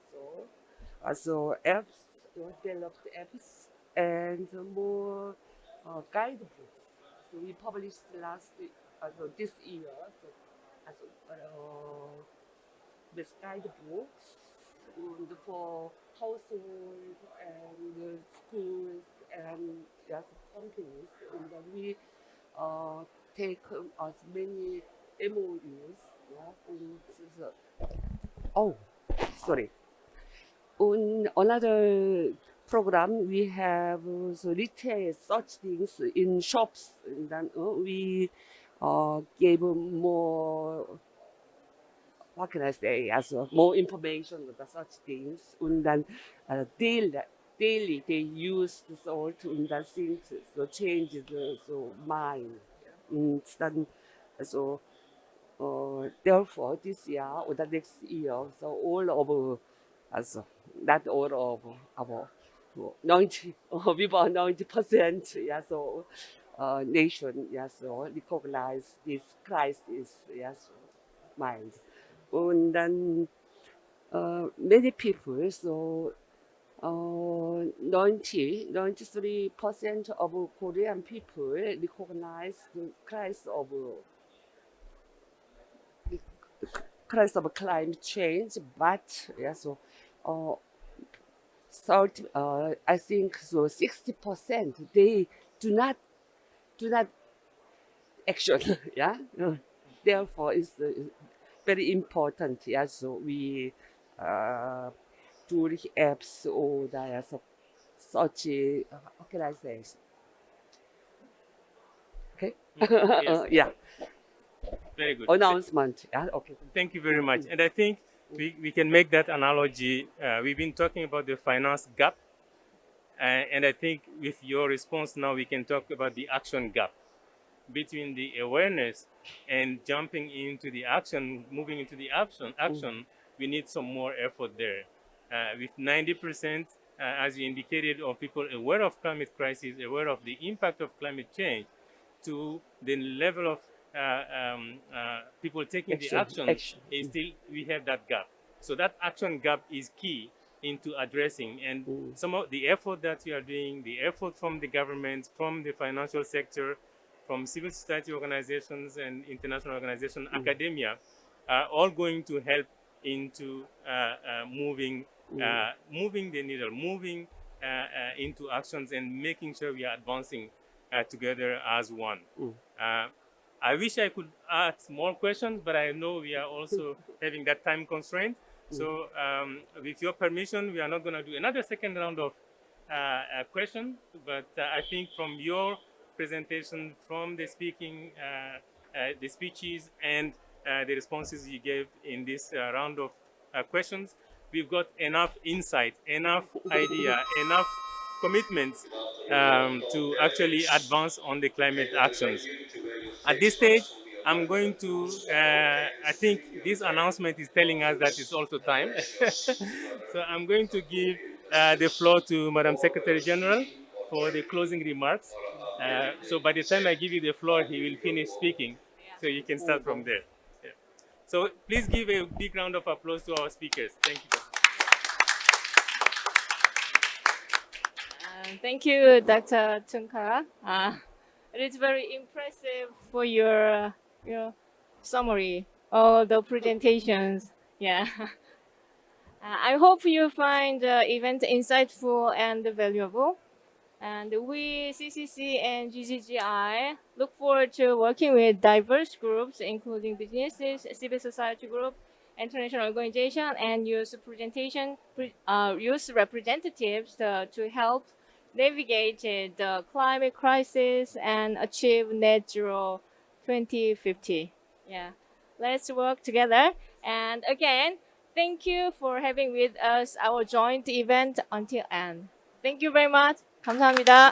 So apps, developed apps, and more guidebooks. So we published this year. This guidebooks for household and schools and yes, companies, and then we take as many MOUs. Yeah, oh, sorry. On another program, we have retail such things in shops, and then we gave more, what can I say, more information about such things, and then daily they use the salt and then things so change the mind. And then so therefore this year or the next year, so all of not all of our 90 about 90%, yeah, so nation, yeah, so recognize this crisis, yes, mind. And then many people, so 93% of Korean people recognize the crisis of climate change, but yeah, so 30, I think so 60% they do not action. Yeah. Therefore, it's very important. Yeah, so we do the apps or the such how can I say? Okay. Yes. Yeah. Very good. Announcement. Yeah. Okay. Thank you very much. And I think we can make that analogy. We've been talking about the finance gap. And I think with your response now, we can talk about the action gap between the awareness and jumping into the action, moving into the action. We need some more effort there. With 90%, as you indicated, of people aware of climate crisis, aware of the impact of climate change, to the level of people taking the action, is still we have that gap. So that action gap is key into addressing, and some of the effort that you are doing, the effort from the government, from the financial sector, from civil society organizations and international organizations, academia, are all going to help into moving the needle, moving into actions and making sure we are advancing together as one. I wish I could ask more questions, but I know we are also having that time constraint. So with your permission, we are not going to do another second round of questions, but I think from your presentation, from the the speeches and the responses you gave in this round of questions, we've got enough insight, enough idea, enough commitments to actually advance on the climate actions. At this stage, I'm going to, I think this announcement is telling us that it's also time. So I'm going to give the floor to Madam Secretary General for the closing remarks. So by the time I give you the floor, he will finish speaking. So you can start from there. Yeah. So please give a big round of applause to our speakers. Thank you. Thank you, Dr. Tunkara. It is very impressive for your summary of the presentations. Yeah. I hope you find the event insightful and valuable. And we, CCC and GGGI, look forward to working with diverse groups, including businesses, civil society group, international organization, and youth representatives to help navigate the climate crisis and achieve net zero 2050. Yeah, let's work together. And again, thank you for having with us our joint event until end. Thank you very much. 감사합니다.